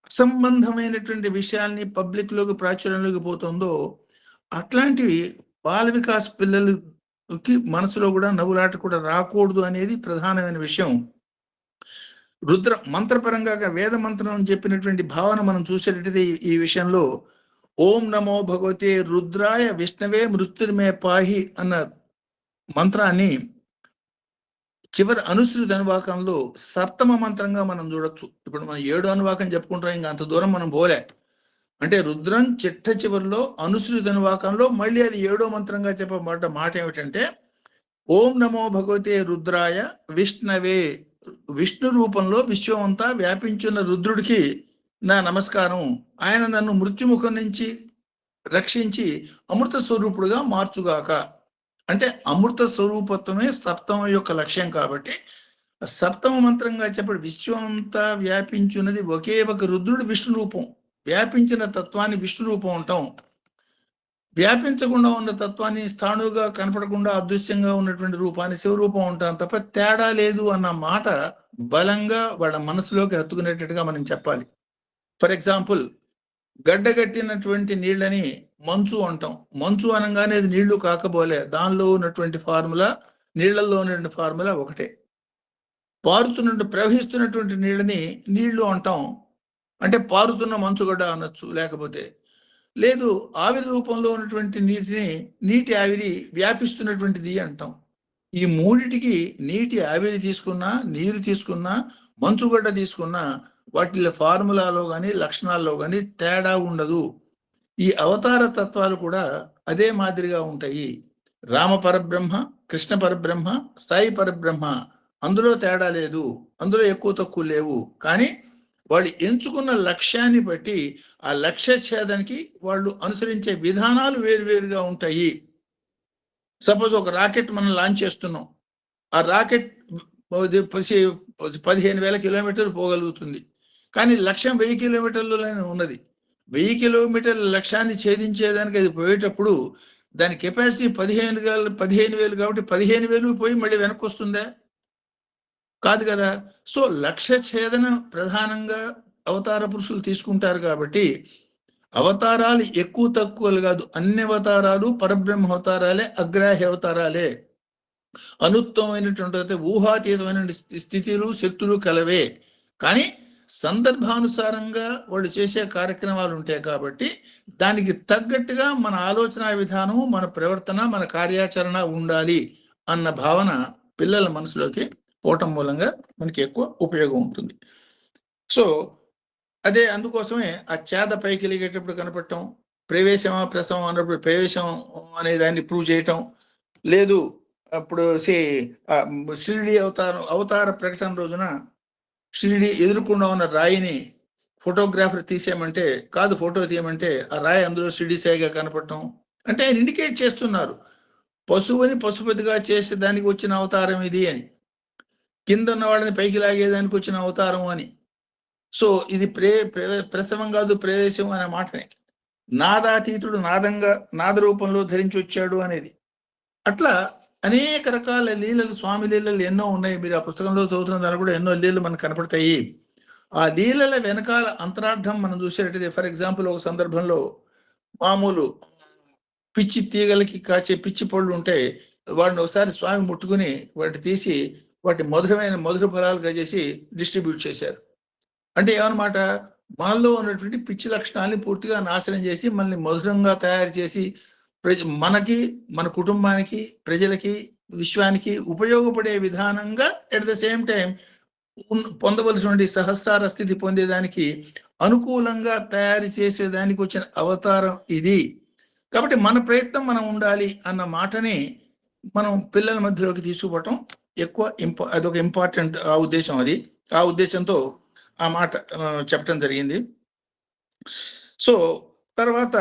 అసంబంధమైనటువంటి విషయాల్ని పబ్లిక్ లోకి ప్రాచుర్యంలోకి పోతుందో అట్లాంటివి బాల వికాస్ పిల్లలకి మనసులో కూడా నవ్వులాట కూడా రాకూడదు అనేది ప్రధానమైన విషయం. రుద్ర మంత్రపరంగా వేద మంత్రం చెప్పినటువంటి భావన మనం చూసేటట్టయితే ఈ విషయంలో ఓం నమో భగవతే రుద్రాయ విష్ణవే మృత్యుర్మే పాహి అన్న మంత్రాన్ని చివరి అనుసృతి అనువాకంలో సప్తమ మంత్రంగా మనం చూడొచ్చు. ఇప్పుడు మనం 7 అనువాకం చెప్పుకుంటాం, ఇంకా అంత దూరం మనం పోలే. అంటే రుద్రం చిట్ట చివరిలో అనుసృతి అనువాకంలో మళ్ళీ అది 7వ మంత్రంగా చెప్పబడ్డ మాట ఏమిటంటే ఓం నమో భగవతే రుద్రాయ విష్ణవే, విష్ణు రూపంలో విశ్వమంతా వ్యాపించున్న రుద్రుడికి నా నమస్కారం, ఆయన నన్ను మృత్యుముఖం నుంచి రక్షించి అమృత స్వరూపుడుగా మార్చుగాక. అంటే అమృత స్వరూపత్వమే సప్తమ యొక్క లక్ష్యం. కాబట్టి సప్తమ మంత్రంగా చెప్పడు విశ్వమంతా వ్యాపించున్నది ఒకే ఒక రుద్రుడు విష్ణు రూపం. వ్యాపించిన తత్వాన్ని విష్ణు రూపం అంటాం. వ్యాపించకుండా ఉన్న తత్వాన్ని స్థాణువుగా కనపడకుండా అదృశ్యంగా ఉన్నటువంటి రూపాన్ని శివరూపం ఉంటాం తప్ప తేడా లేదు అన్న మాట బలంగా వాళ్ళ మనసులోకి హత్తుకునేటట్టుగా మనం చెప్పాలి. ఫర్ ఎగ్జాంపుల్, గడ్డగట్టినటువంటి నీళ్ళని మంచు అంటాం. మంచు అనగానే అది నీళ్లు కాకబోలే, దానిలో ఉన్నటువంటి ఫార్ములా నీళ్లలో ఉన్నటువంటి ఫార్ములా ఒకటే. ప్రవహిస్తున్నటువంటి నీళ్ళని నీళ్లు అంటాం, అంటే పారుతున్న మంచుగడ్డ అనొచ్చు. లేకపోతే లేదు, ఆవిరి రూపంలో ఉన్నటువంటి నీటిని నీటి ఆవిరి వ్యాపిస్తున్నటువంటిది అంటాం. ఈ మూడిటికి నీటి ఆవిరి తీసుకున్నా, నీరు తీసుకున్నా, మంచుగడ్డ తీసుకున్నా వాటి ఫార్ములాలో కానీ లక్షణాల్లో కానీ తేడా ఉండదు. ఈ అవతార తత్వాలు కూడా అదే మాదిరిగా ఉంటాయి. రామ పరబ్రహ్మ, కృష్ణ పరబ్రహ్మ, సాయి పరబ్రహ్మ, అందులో తేడా లేదు, అందులో ఎక్కువ తక్కువ లేవు. కానీ వాళ్ళు ఎంచుకున్న లక్ష్యాన్ని బట్టి ఆ లక్ష్య ఛేదానికి వాళ్ళు అనుసరించే విధానాలు వేరువేరుగా ఉంటాయి. సపోజ్ ఒక రాకెట్ మనం లాంచ్ చేస్తున్నాం, ఆ రాకెట్ 15,000 కిలోమీటర్లు పోగలుగుతుంది. కానీ లక్ష్యం 1000 కిలోమీటర్లలోనే ఉన్నది. 1000 కిలోమీటర్ల లక్ష్యాన్ని ఛేదించేదానికి అది పోయేటప్పుడు దాని కెపాసిటీ 15,000 కాబట్టి 15,000 పోయి మళ్ళీ వెనక్కి వస్తుందా? కాదు కదా. సో లక్ష్య ఛేదన ప్రధానంగా అవతార పురుషులు తీసుకుంటారు. కాబట్టి అవతారాలు ఎక్కువ తక్కువలు కాదు, అన్ని అవతారాలు పరబ్రహ్మ అవతారాలే, అగ్రాహ్య అవతారాలే. అనుత్తమైనటువంటి ఊహాతీతమైన స్థితిలు శక్తులు కలవే. కానీ సందర్భానుసారంగా వాళ్ళు చేసే కార్యక్రమాలు ఉంటాయి. కాబట్టి దానికి తగ్గట్టుగా మన ఆలోచన విధానం, మన ప్రవర్తన, మన కార్యాచరణ ఉండాలి అన్న భావన పిల్లల మనసులోకి పోవటం మూలంగా మనకి ఎక్కువ ఉపయోగం ఉంటుంది. సో అదే అందుకోసమే ఆ చేద పైకి వెలిగేటప్పుడు కనపడటం, ప్రవేశమా ప్రసవం అన్నప్పుడు ప్రవేశం అనే దాన్ని ప్రూవ్ చేయటం లేదు. అప్పుడు షిరిడి అవతార ప్రకటన రోజున షిరిడి ఎదురుకుండా ఉన్న రాయిని ఫోటోగ్రాఫర్ తీసేయమంటే కాదు, ఫోటో తీయమంటే ఆ రాయి అందులో షిరిడి సాయిగా కనపడటం అంటే ఆయన ఇండికేట్ చేస్తున్నారు, పశువుని పశుపతిగా చేసే దానికి వచ్చిన అవతారం ఇది అని, కింద ఉన్న వాళ్ళని పైకి లాగేదానికి వచ్చిన అవతారం అని. సో ఇది ప్రసవం కాదు, ప్రవేశం అనే మాటనే. నాదాతీతుడు నాద రూపంలో ధరించి వచ్చాడు అనేది. అట్లా అనేక రకాల లీలలు, స్వామి లీలలు ఎన్నో ఉన్నాయి. మీరు ఆ పుస్తకంలో చదువుతున్న దాని కూడా ఎన్నో లీలలు మనకు కనపడతాయి. ఆ లీలల వెనకాల అంతరార్థం మనం చూసేటట్టు, ఫర్ ఎగ్జాంపుల్ ఒక సందర్భంలో మామూలు పిచ్చి తీగలకి కాచే పిచ్చి పళ్ళు ఉంటే వాడిని ఒకసారి స్వామి ముట్టుకుని వాటిని తీసి వాటి మధుర ఫలాలుగా చేసి డిస్ట్రిబ్యూట్ చేశారు. అంటే ఏమన్నమాట, మనలో ఉన్నటువంటి పిచ్చి లక్షణాలని పూర్తిగా నాశనం చేసి మనల్ని మధురంగా తయారు చేసి మనకి, మన కుటుంబానికి, ప్రజలకి, విశ్వానికి ఉపయోగపడే విధానంగా ఎట్ ద సేమ్ టైం పొందవలసినటువంటి సహస్రార స్థితి పొందేదానికి అనుకూలంగా తయారు చేసేదానికి వచ్చిన అవతారం ఇది. కాబట్టి మన ప్రయత్నం మనం ఉండాలి అన్న మాటని మనం పిల్లల మధ్యలోకి తీసుకుపోవటం ఎక్కువ అదొక ఇంపార్టెంట్ ఆ ఉద్దేశం. అది ఆ ఉద్దేశంతో ఆ మాట చెప్పటం జరిగింది. సో తర్వాత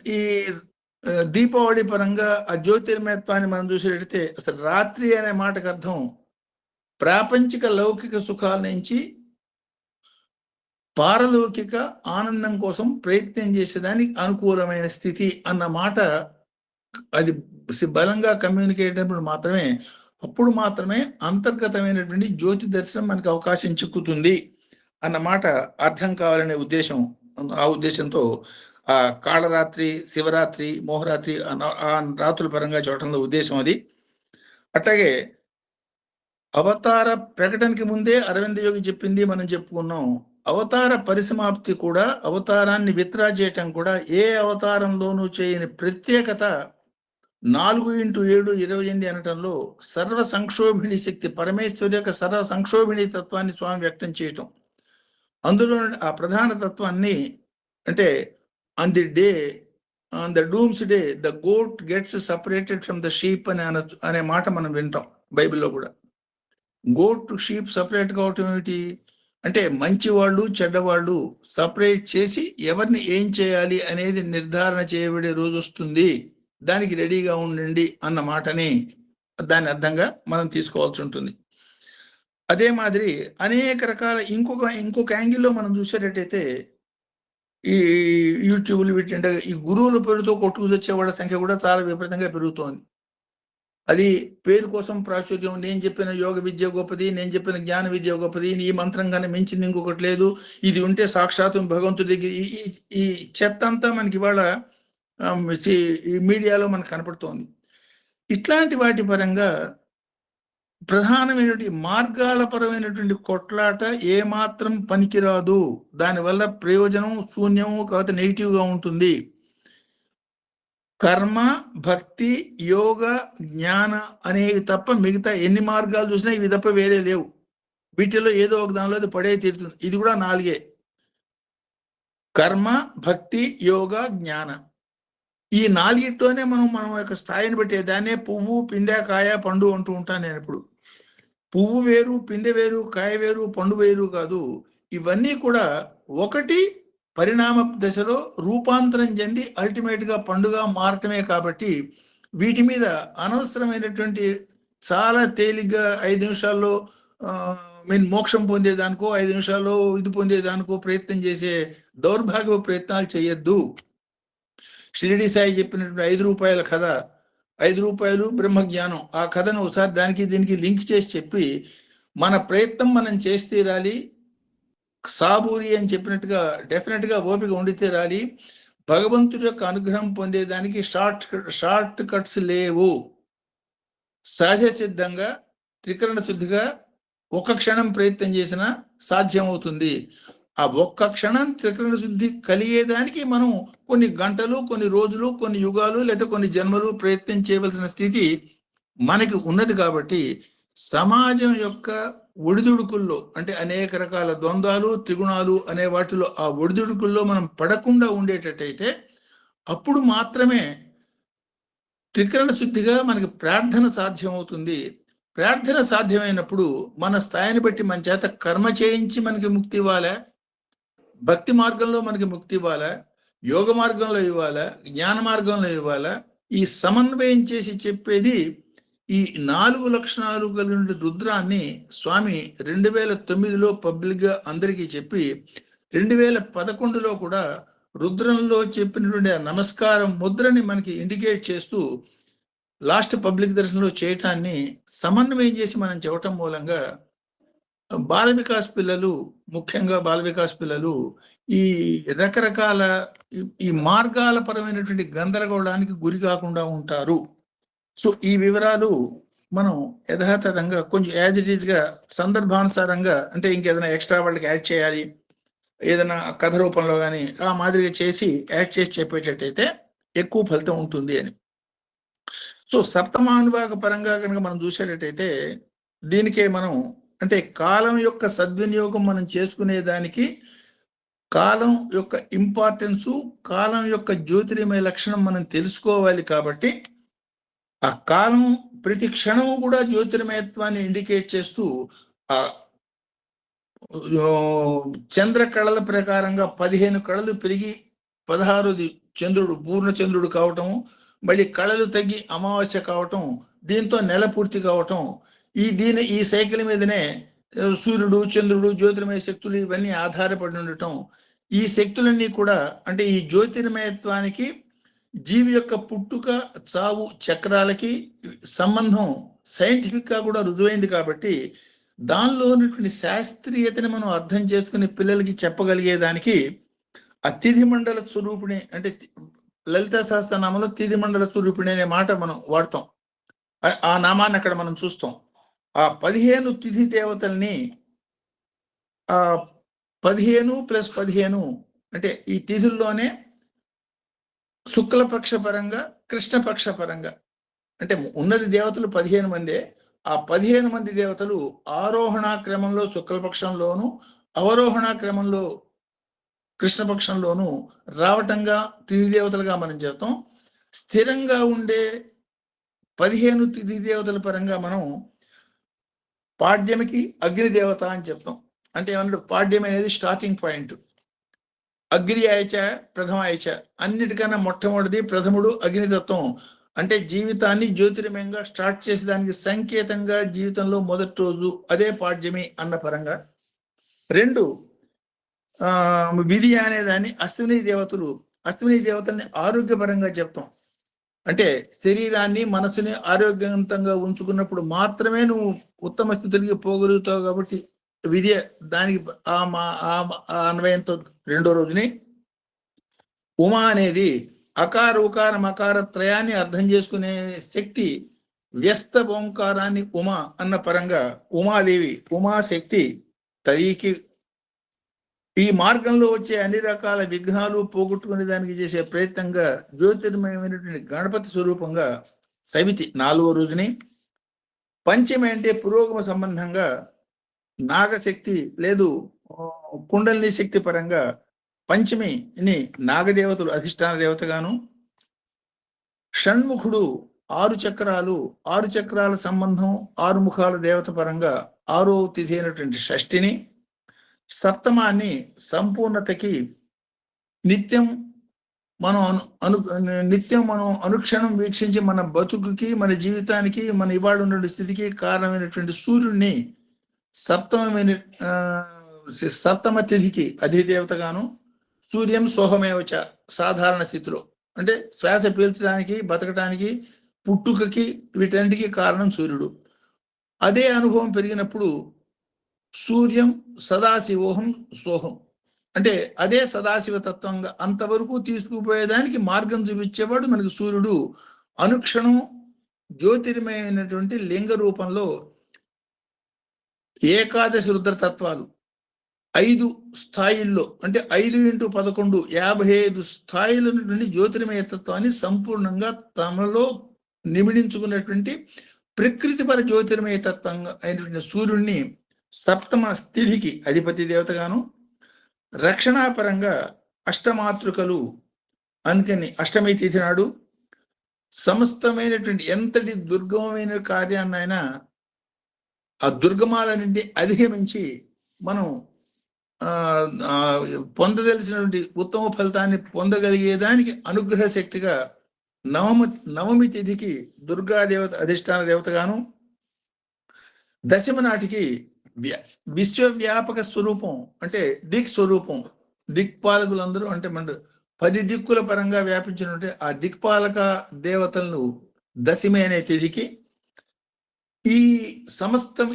ఈ దీపావళి పరంగా ఆ జ్యోతిర్మయత్వాన్ని మనం చూసేటైతే అసలు రాత్రి అనే మాటకు అర్థం ప్రాపంచిక లౌకిక సుఖాల నుంచి పారలౌకిక ఆనందం కోసం ప్రయత్నం చేసేదానికి అనుకూలమైన స్థితి అన్న మాట అది బలంగా కమ్యూనికేట్ అయినప్పుడు మాత్రమే, అప్పుడు మాత్రమే అంతర్గతమైనటువంటి జ్యోతి దర్శనం మనకి అవకాశం చిక్కుతుంది అన్నమాట అర్థం కావాలనే ఉద్దేశం. ఆ ఉద్దేశంతో ఆ కాళరాత్రి, శివరాత్రి, మోహరాత్రి ఆ రాత్రుల పరంగా చూడటంలో ఉద్దేశం అది. అట్లాగే అవతార ప్రకటనకి ముందే అరవింద యోగి చెప్పింది మనం చెప్పుకున్నాం. అవతార పరిసమాప్తి కూడా, అవతారాన్ని విత్డ్రా చేయటం కూడా ఏ అవతారంలోనూ చేయని ప్రత్యేకత 4x7 28 అనటంలో సర్వ సంక్షోభిణి శక్తి, పరమేశ్వరి యొక్క సర్వ సంక్షోభిణి తత్వాన్ని స్వామి వ్యక్తం చేయటం. అందులో ఆ ప్రధాన తత్వాన్ని అంటే on the doomsday the goat gets separated from the sheep అనే మాట మనం వింటాం బైబిల్లో కూడా. గోట్ షీప్ సపరేట్ కావటం ఏమిటి అంటే, మంచి వాళ్ళు చెడ్డవాళ్ళు సపరేట్ చేసి ఎవరిని ఏం చేయాలి అనేది నిర్ధారణ చేయబడే రోజు వస్తుంది, దానికి రెడీగా ఉండండి అన్న మాటని దాని అర్థంగా మనం తీసుకోవాల్సి ఉంటుంది. అదే మాదిరి అనేక రకాల ఇంకొక యాంగిల్లో మనం చూసేటట్టయితే ఈ యూట్యూబ్లు వీటి ఈ గురువుల పేరుతో కొట్టుకు వచ్చే వాళ్ళ సంఖ్య కూడా చాలా విపరీతంగా పెరుగుతోంది. అది పేరు కోసం ప్రాచుర్యం, నేను చెప్పిన యోగ విద్య గొప్పది, నేను చెప్పిన జ్ఞాన విద్య గొప్పది, ఈ మంత్రంగానే మించింది ఇంకొకటి లేదు, ఇది ఉంటే సాక్షాత్తు భగవంతుడి దగ్గర, ఈ చెత్త అంతా మనకి ఇవాళ ఈ మీడియాలో మనకు కనపడుతోంది. ఇట్లాంటి వాటి పరంగా ప్రధానమైనటువంటి మార్గాల పరమైనటువంటి కొట్లాట ఏమాత్రం పనికిరాదు, దానివల్ల ప్రయోజనం శూన్యము కాకపోతే నెగిటివ్గా ఉంటుంది. కర్మ, భక్తి, యోగ, జ్ఞాన అనేవి తప్ప మిగతా ఎన్ని మార్గాలు చూసినా ఇవి తప్ప వేరే లేవు. వీటిలో ఏదో ఒక దానిలో అది పడే తీరుతుంది. ఇది కూడా 4. కర్మ, భక్తి, యోగ, జ్ఞాన. ఈ 4తోనే మనం యొక్క స్థాయిని బట్టి, దాన్నే పువ్వు, పిందె, కాయ, పండు అంటూ ఉంటాను నేను ఎప్పుడు. పువ్వు వేరు, పిందె వేరు, కాయ వేరు, పండు వేరు కాదు. ఇవన్నీ కూడా ఒకటి పరిణామ దశలో రూపాంతరం చెంది అల్టిమేట్ గా పండుగ మారటమే. కాబట్టి వీటి మీద అనవసరమైనటువంటి చాలా తేలిగ్గా 5 నిమిషాల్లో మోక్షం పొందేదానికో 5 నిమిషాల్లో ఇది పొందేదానికో ప్రయత్నం చేసే దౌర్భాగ్య ప్రయత్నాలు చేయొద్దు. షిరిడి సాయి చెప్పినటువంటి 5 రూపాయల కథ, 5 రూపాయలు బ్రహ్మజ్ఞానం, ఆ కథను ఒకసారి దానికి దీనికి లింక్ చేసి చెప్పి మన ప్రయత్నం మనం చేసి తీరాలి. సాబూరి అని చెప్పినట్టుగా డెఫినెట్ గా ఓపిక ఉండితే రాలి. భగవంతుడి యొక్క అనుగ్రహం పొందేదానికి షార్ట్ కట్స్ లేవు. సహజ సిద్ధంగా త్రికరణ శుద్ధిగా ఒక్క క్షణం ప్రయత్నం చేసినా సాధ్యం అవుతుంది. ఆ ఒక్క క్షణం త్రికరణ శుద్ధి కలిగేదానికి మనం కొన్ని గంటలు, కొన్ని రోజులు, కొన్ని యుగాలు లేదా కొన్ని జన్మలు ప్రయత్నం చేయవలసిన స్థితి మనకి ఉన్నది. కాబట్టి సమాజం యొక్క ఒడిదుడుకుల్లో అంటే అనేక రకాల ద్వంద్వాలు, త్రిగుణాలు అనే వాటిలో ఆ ఒడిదుడుకుల్లో మనం పడకుండా ఉండేటట్టయితే అప్పుడు మాత్రమే త్రికరణ శుద్ధిగా మనకి ప్రార్థన సాధ్యం అవుతుంది. ప్రార్థన సాధ్యమైనప్పుడు మన స్థాయిని బట్టి మన చేత కర్మ చేయించి మనకి ముక్తి ఇవ్వాలా, భక్తి మార్గంలో మనకి ముక్తి ఇవ్వాలా, యోగ మార్గంలో ఇవ్వాలా, జ్ఞాన మార్గంలో ఇవ్వాలా, ఈ సమన్వయం చేసి చెప్పేది ఈ 4 లక్షణాలు కలిగిన రుద్రాన్ని స్వామి 2009లో పబ్లిక్ గా అందరికీ చెప్పి 2011లో కూడా రుద్రంలో చెప్పినటువంటి నమస్కారం ముద్రని మనకి ఇండికేట్ చేస్తూ లాస్ట్ పబ్లిక్ దర్శనంలో చేయటాన్ని సమన్వయం చేసి మనం చెప్పటం మూలంగా బాల వికాస్ పిల్లలు, ముఖ్యంగా బాల వికాస్ పిల్లలు ఈ రకరకాల ఈ మార్గాల పరమైనటువంటి గందరగోళానికి గురి కాకుండా ఉంటారు. సో ఈ వివరాలు మనం యథాతథంగా కొంచెం యాజ్ ఇట్ ఈజ్ గా సందర్భానుసారంగా, అంటే ఇంకేదైనా ఎక్స్ట్రా వాళ్ళకి యాడ్ చేయాలి, ఏదైనా కథ రూపంలో కానీ ఆ మాదిరిగా చేసి యాడ్ చేసి చెప్పేటట్టయితే ఎక్కువ ఫలితం ఉంటుంది అని. సో సప్తమానుభాగ పరంగా కనుక మనం చూసేటట్టయితే దీనికే మనం అంటే కాలం యొక్క సద్వినియోగం మనం చేసుకునేదానికి కాలం యొక్క ఇంపార్టెన్సు, కాలం యొక్క జ్యోతిర్మయ లక్షణం మనం తెలుసుకోవాలి. కాబట్టి ఆ కాలం ప్రతి క్షణము కూడా జ్యోతిర్మయత్వాన్ని ఇండికేట్ చేస్తూ ఆ చంద్ర కళల ప్రకారంగా 15 కళలు పెరిగి 16ది చంద్రుడు పూర్ణచంద్రుడు కావటం, మళ్ళీ కళలు తగ్గి అమావాస్య కావటం, దీంతో నెల పూర్తి కావటం, ఈ సైకిల్ మీదనే సూర్యుడు, చంద్రుడు, జ్యోతిర్మయ శక్తులు ఇవన్నీ ఆధారపడి ఉండటం, ఈ శక్తులన్నీ కూడా అంటే ఈ జ్యోతిర్మయత్వానికి జీవి యొక్క పుట్టుక, చావు చక్రాలకి సంబంధం సైంటిఫిక్ గా కూడా రుజువైంది. కాబట్టి దానిలో ఉన్నటువంటి శాస్త్రీయతని మనం అర్థం చేసుకుని పిల్లలకి చెప్పగలిగేదానికి ఆ తిథి మండల స్వరూపిణి అంటే లలితా సహస్రనామంలో తిథి మండల స్వరూపిణి అనే మాట మనం వాడతాం. ఆ నామాన్ని అక్కడ మనం చూస్తాం. ఆ 15 తిథి దేవతల్ని 15 + 15 అంటే ఈ తిథుల్లోనే శుక్లపక్ష పరంగా, కృష్ణపక్ష పరంగా అంటే ఉన్నది దేవతలు 15 మందే. ఆ 15 మంది దేవతలు ఆరోహణ క్రమంలో శుక్లపక్షంలోను, అవరోహణ క్రమంలో కృష్ణపక్షంలోను రావటంగా తిథి దేవతలుగా మనం చెప్తాం. స్థిరంగా ఉండే 15 తిథి దేవతల పరంగా మనం పాడ్యమికి అగ్నిదేవత అని చెప్తాం. అంటే ఏమన్నా పాడ్యం అనేది స్టార్టింగ్ పాయింట్. అగ్ని ఆయచ ప్రథమ ఆయచ, అన్నిటికన్నా మొట్టమొదటిది ప్రథముడు అగ్నితత్వం. అంటే జీవితాన్ని జ్యోతిర్మయంగా స్టార్ట్ చేసేదానికి సంకేతంగా జీవితంలో మొదటి రోజు అదే పాడ్యమి అన్న పరంగా. 2 విధి అనేదాన్ని అశ్విని దేవతల్ని ఆరోగ్యపరంగా చెప్తాం. అంటే శరీరాన్ని, మనసుని ఆరోగ్యవంతంగా ఉంచుకున్నప్పుడు మాత్రమే నువ్వు ఉత్తమ స్థితికి పోగలుగుతావు. కాబట్టి విద్య దానికి అన్వయంతో 2వ రోజుని. ఉమా అనేది అకార ఉకార మకార త్రయాన్ని అర్థం చేసుకునే శక్తి, వ్యస్త ఓంకారాన్ని ఉమా అన్న పరంగా ఉమాదేవి, ఉమాశక్తి తల్లికి ఈ మార్గంలో వచ్చే అన్ని రకాల విఘ్నాలు పోగొట్టుకునే దానికి చేసే ప్రయత్నంగా జ్యోతిర్మయమైనటువంటి గణపతి స్వరూపంగా సవితి 4వ రోజుని. పంచమి అంటే పురోగమ సంబంధంగా నాగశక్తి లేదు కుండలిని శక్తి పరంగా పంచమిని నాగదేవతలు అధిష్టాన దేవతగాను. షణ్ముఖుడు 6 చక్రాల సంబంధం 6 ముఖాల దేవత పరంగా 6వ తిథి అయినటువంటి షష్ఠిని. సప్తమాన్ని సంపూర్ణతకి నిత్యం మనం అనుక్షణం వీక్షించి మన బతుకుకి, మన జీవితానికి, మన ఇవాళ ఉన్న స్థితికి కారణమైనటువంటి సూర్యుడిని సప్తమ తిథికి అధిదేవతగాను. సూర్యం సోహమేవచ సాధారణ స్థితిలో అంటే శ్వాస పీల్చడానికి, బతకటానికి, పుట్టుకకి వీటన్నిటికీ కారణం సూర్యుడు. అదే అనుభవం పెరిగినప్పుడు సూర్యం సదాశివోహం సోహం అంటే అదే సదాశివ తత్వంగా అంతవరకు తీసుకుపోయేదానికి మార్గం చూపించేవాడు మనకు సూర్యుడు. అనుక్షణం జ్యోతిర్మయమైనటువంటి లింగ రూపంలో ఏకాదశి రుద్రతత్వాలు 5 స్థాయిల్లో అంటే 5 × 11 55 స్థాయిల నుండి జ్యోతిర్మయ తత్వాన్ని సంపూర్ణంగా తమలో నిమిడించుకున్నటువంటి ప్రకృతిపర జ్యోతిర్మయ తత్వంగా అయినటువంటి సూర్యుడిని సప్తమ స్థితికి అధిపతి దేవతగాను. రక్షణాపరంగా అష్టమాతృకలు, అందుకని అష్టమి తిథి నాడు సమస్తమైనటువంటి ఎంతటి దుర్గమమైన కార్యాన్నైనా ఆ దుర్గమాలన్నింటినీ అధిగమించి మనం పొందదలిసినటువంటి ఉత్తమ ఫలితాన్ని పొందగలిగేదానికి అనుగ్రహ శక్తిగా నవమి తిథికి దుర్గాదేవత అధిష్టాన దేవతగాను. దశమి నాటికి విశ్వవ్యాపక స్వరూపం అంటే దిక్ స్వరూపం, దిక్పాలకులందరూ అంటే మన 10 దిక్కుల పరంగా వ్యాపించినటువంటి ఆ దిక్పాలక దేవతలను దశమి అనే తిథికి. ఈ సమస్తం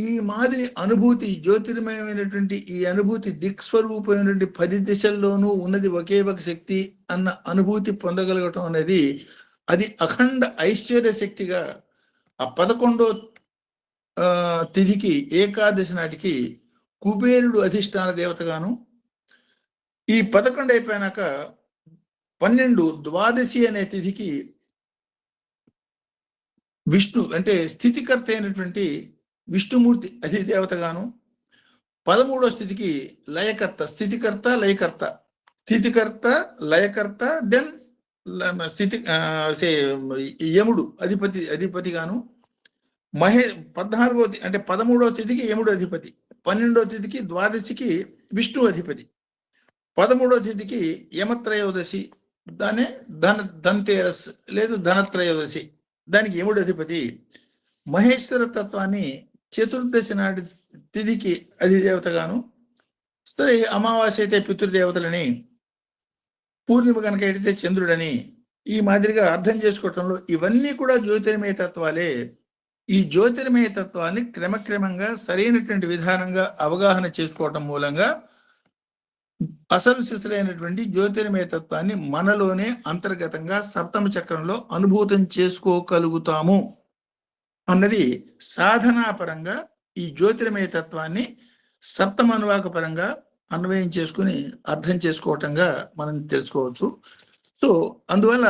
ఈ మాదిరి అనుభూతి, జ్యోతిర్మయమైనటువంటి ఈ అనుభూతి, దిక్స్వరూపమైనటువంటి 10 దిశల్లోనూ ఉన్నది ఒకే ఒక శక్తి అన్న అనుభూతి పొందగలగటం అనేది అది అఖండ ఐశ్వర్య శక్తిగా ఆ 11వ తిథికి ఏకాదశి నాటికి కుబేరుడు అధిష్టాన దేవతగాను. ఈ 11 అయిపోయినాక 12 ద్వాదశి అనే తిథికి విష్ణు అంటే స్థితికర్త అయినటువంటి విష్ణుమూర్తి అధిదేవతగాను. 13వ స్థితికి లయకర్త, స్థితికర్త లయకర్త దెన్ స్థితి యముడు అధిపతిగాను. 14వ అంటే 13వ తిథికి యముడు అధిపతి, 12వ తిథికి ద్వాదశికి విష్ణు అధిపతి, 13వ తిథికి యమత్రయోదశి దానే ధనతేరస్ లేదు ధనత్రయోదశి దానికి యముడు అధిపతి. మహేశ్వర తత్వాన్ని చతుర్దశి నాటి తిథికి అధిదేవతగాను, సరే అమావాస్య అయితే పితృదేవతలని, పూర్ణిమ కనుక అయితే చంద్రుడని, ఈ మాదిరిగా అర్థం చేసుకోవటంలో ఇవన్నీ కూడా జ్యోతిర్మయ తత్వాలే. ఈ జ్యోతిర్మయ తత్వాన్ని క్రమక్రమంగా సరైనటువంటి విధానంగా అవగాహన చేసుకోవటం మూలంగా అసలు శిశులైనటువంటి జ్యోతిర్మయ తత్వాన్ని మనలోనే అంతర్గతంగా సప్తమ చక్రంలో అనుభూతం చేసుకోగలుగుతాము అన్నది సాధనాపరంగా ఈ జ్యోతిర్మయ తత్వాన్ని సప్తమ అనువాక పరంగా అన్వయం చేసుకుని అర్థం చేసుకోవటంగా మనం తెలుసుకోవచ్చు. సో అందువల్ల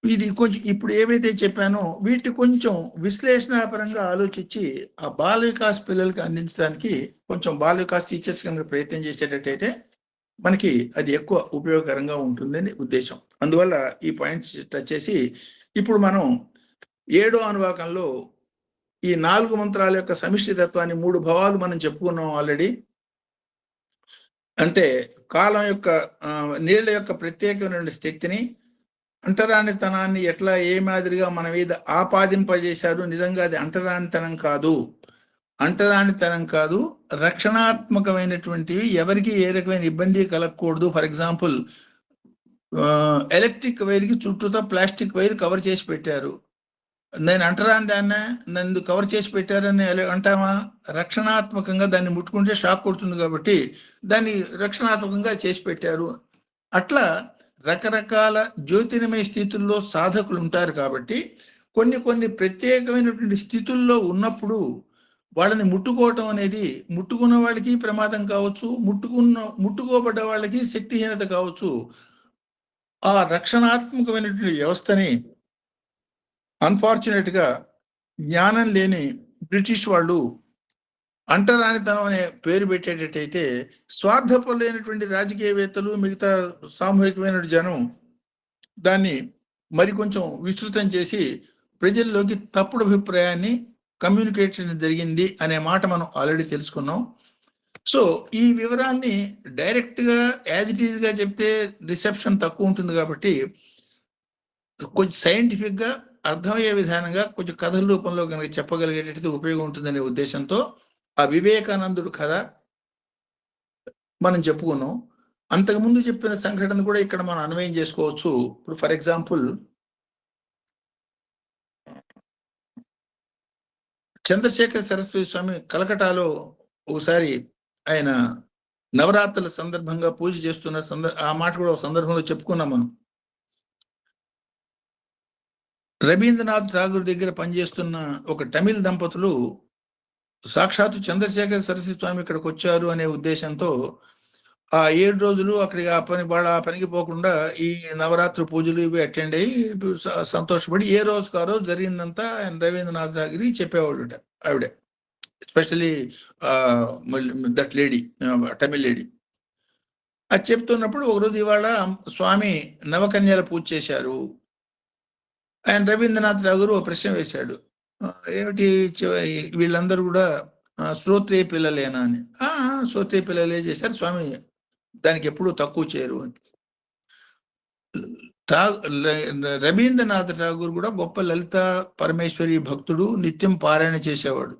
ఇది కొంచెం ఇప్పుడు ఏవైతే చెప్పానో వీటి కొంచెం విశ్లేషణాపరంగా ఆలోచించి ఆ బాల వికాస్ పిల్లలకి అందించడానికి కొంచెం బాల వికాస్ టీచర్స్ కనుక ప్రయత్నం చేసేటట్టయితే మనకి అది ఎక్కువ ఉపయోగకరంగా ఉంటుందని ఉద్దేశం. అందువల్ల ఈ పాయింట్స్ టచ్ చేసి ఇప్పుడు మనం 7వ అనువాకంలో ఈ 4 మంత్రాల యొక్క సమిష్టి తత్వాన్ని 3 భావాలు మనం చెప్పుకున్నాం ఆల్రెడీ. అంటే కాలం యొక్క నీళ్ల యొక్క ప్రత్యేకమైన శక్తిని, అంటరానితనాన్ని ఎట్లా ఏ మాదిరిగా మన మీద ఆపాదింపజేశారు. నిజంగా అది అంటరానితనం కాదు, రక్షణాత్మకమైనటువంటివి, ఎవరికి ఏ రకమైన ఇబ్బంది కలగకూడదు. ఫర్ ఎగ్జాంపుల్ ఎలక్ట్రిక్ వైర్కి చుట్టూతో ప్లాస్టిక్ వైర్ కవర్ చేసి పెట్టారు. నేను అంటరాని దాన్ని నన్ను కవర్ చేసి పెట్టారని అంటామా? రక్షణాత్మకంగా దాన్ని ముట్టుకుంటే షాక్ కొడుతుంది కాబట్టి దాన్ని రక్షణాత్మకంగా చేసి పెట్టారు. అట్లా రకరకాల జ్యోతిర్మయ స్థితుల్లో సాధకులు ఉంటారు కాబట్టి కొన్ని ప్రత్యేకమైనటువంటి స్థితుల్లో ఉన్నప్పుడు వాళ్ళని ముట్టుకోవటం అనేది ముట్టుకున్న వాళ్ళకి ప్రమాదం కావచ్చు, ముట్టుకోబడ్డ వాళ్ళకి శక్తిహీనత కావచ్చు. ఆ రక్షణాత్మకమైనటువంటి వ్యవస్థని అన్ఫార్చునేట్ గా జ్ఞానం లేని బ్రిటిష్ వాళ్ళు అంటరానితనం అనే పేరు పెట్టేటట్టయితే స్వార్థపరులైనటువంటి రాజకీయవేత్తలు, మిగతా సామూహికమైన జనం దాన్ని మరి కొంచెం విస్తృతం చేసి ప్రజల్లోకి తప్పుడు అభిప్రాయాన్ని కమ్యూనికేట్ చేయడం జరిగింది అనే మాట మనం ఆల్రెడీ తెలుసుకున్నాం. సో ఈ వివరాన్ని డైరెక్ట్ గా యాజ్ ఇట్ ఈజ్ గా చెప్తే రిసెప్షన్ తక్కువ ఉంటుంది కాబట్టి కొంచెం సైంటిఫిక్ గా అర్థమయ్యే విధానంగా కొంచెం కథల రూపంలో కనుక చెప్పగలిగేటట్టు ఉపయోగం ఉంటుందనే ఉద్దేశంతో ఆ వివేకానందుడు కథ మనం చెప్పుకున్నాం. అంతకుముందు చెప్పిన సంఘటన కూడా ఇక్కడ మనం అన్వయం చేసుకోవచ్చు. ఇప్పుడు ఫర్ ఎగ్జాంపుల్ చంద్రశేఖర సరస్వతి స్వామి కలకటాలో ఒకసారి ఆయన నవరాత్రుల సందర్భంగా పూజ చేస్తున్న ఆ మాట కూడా ఒక సందర్భంలో చెప్పుకున్నాం మనం. రవీంద్రనాథ్ ఠాగూర్ దగ్గర పనిచేస్తున్న ఒక తమిళ దంపతులు సాక్షాత్తు చంద్రశేఖర సరస్వతి స్వామి ఇక్కడికి వచ్చారు అనే ఉద్దేశంతో ఆ 7 రోజులు అక్కడికి ఆ పనికి పోకుండా ఈ నవరాత్రి పూజలు ఇవి అటెండ్ అయ్యి సంతోషపడి ఏ రోజుకు ఆ రోజు జరిగిందంతా ఆయన రవీంద్రనాథ్ ఠాగూర్ చెప్పేవాళ్ళు ఆవిడ, especially that lady, Tamil lady. అది చెప్తున్నప్పుడు ఒకరోజు ఇవాళ స్వామి నవకన్యల పూజ చేశారు. ఆయన రవీంద్రనాథ్ ఠాగూర్ ఒక ప్రశ్న వేశాడు, ఏమిటి వీళ్ళందరూ కూడా శ్రోత్రియ పిల్లలేనా అని. శ్రోత్రియ పిల్లలే చేశారు స్వామి, దానికి ఎప్పుడూ తక్కువ చేయరు అని. రవీంద్రనాథ్ ఠాగూర్ కూడా గొప్ప లలిత పరమేశ్వరి భక్తుడు, నిత్యం పారాయణ చేసేవాడు.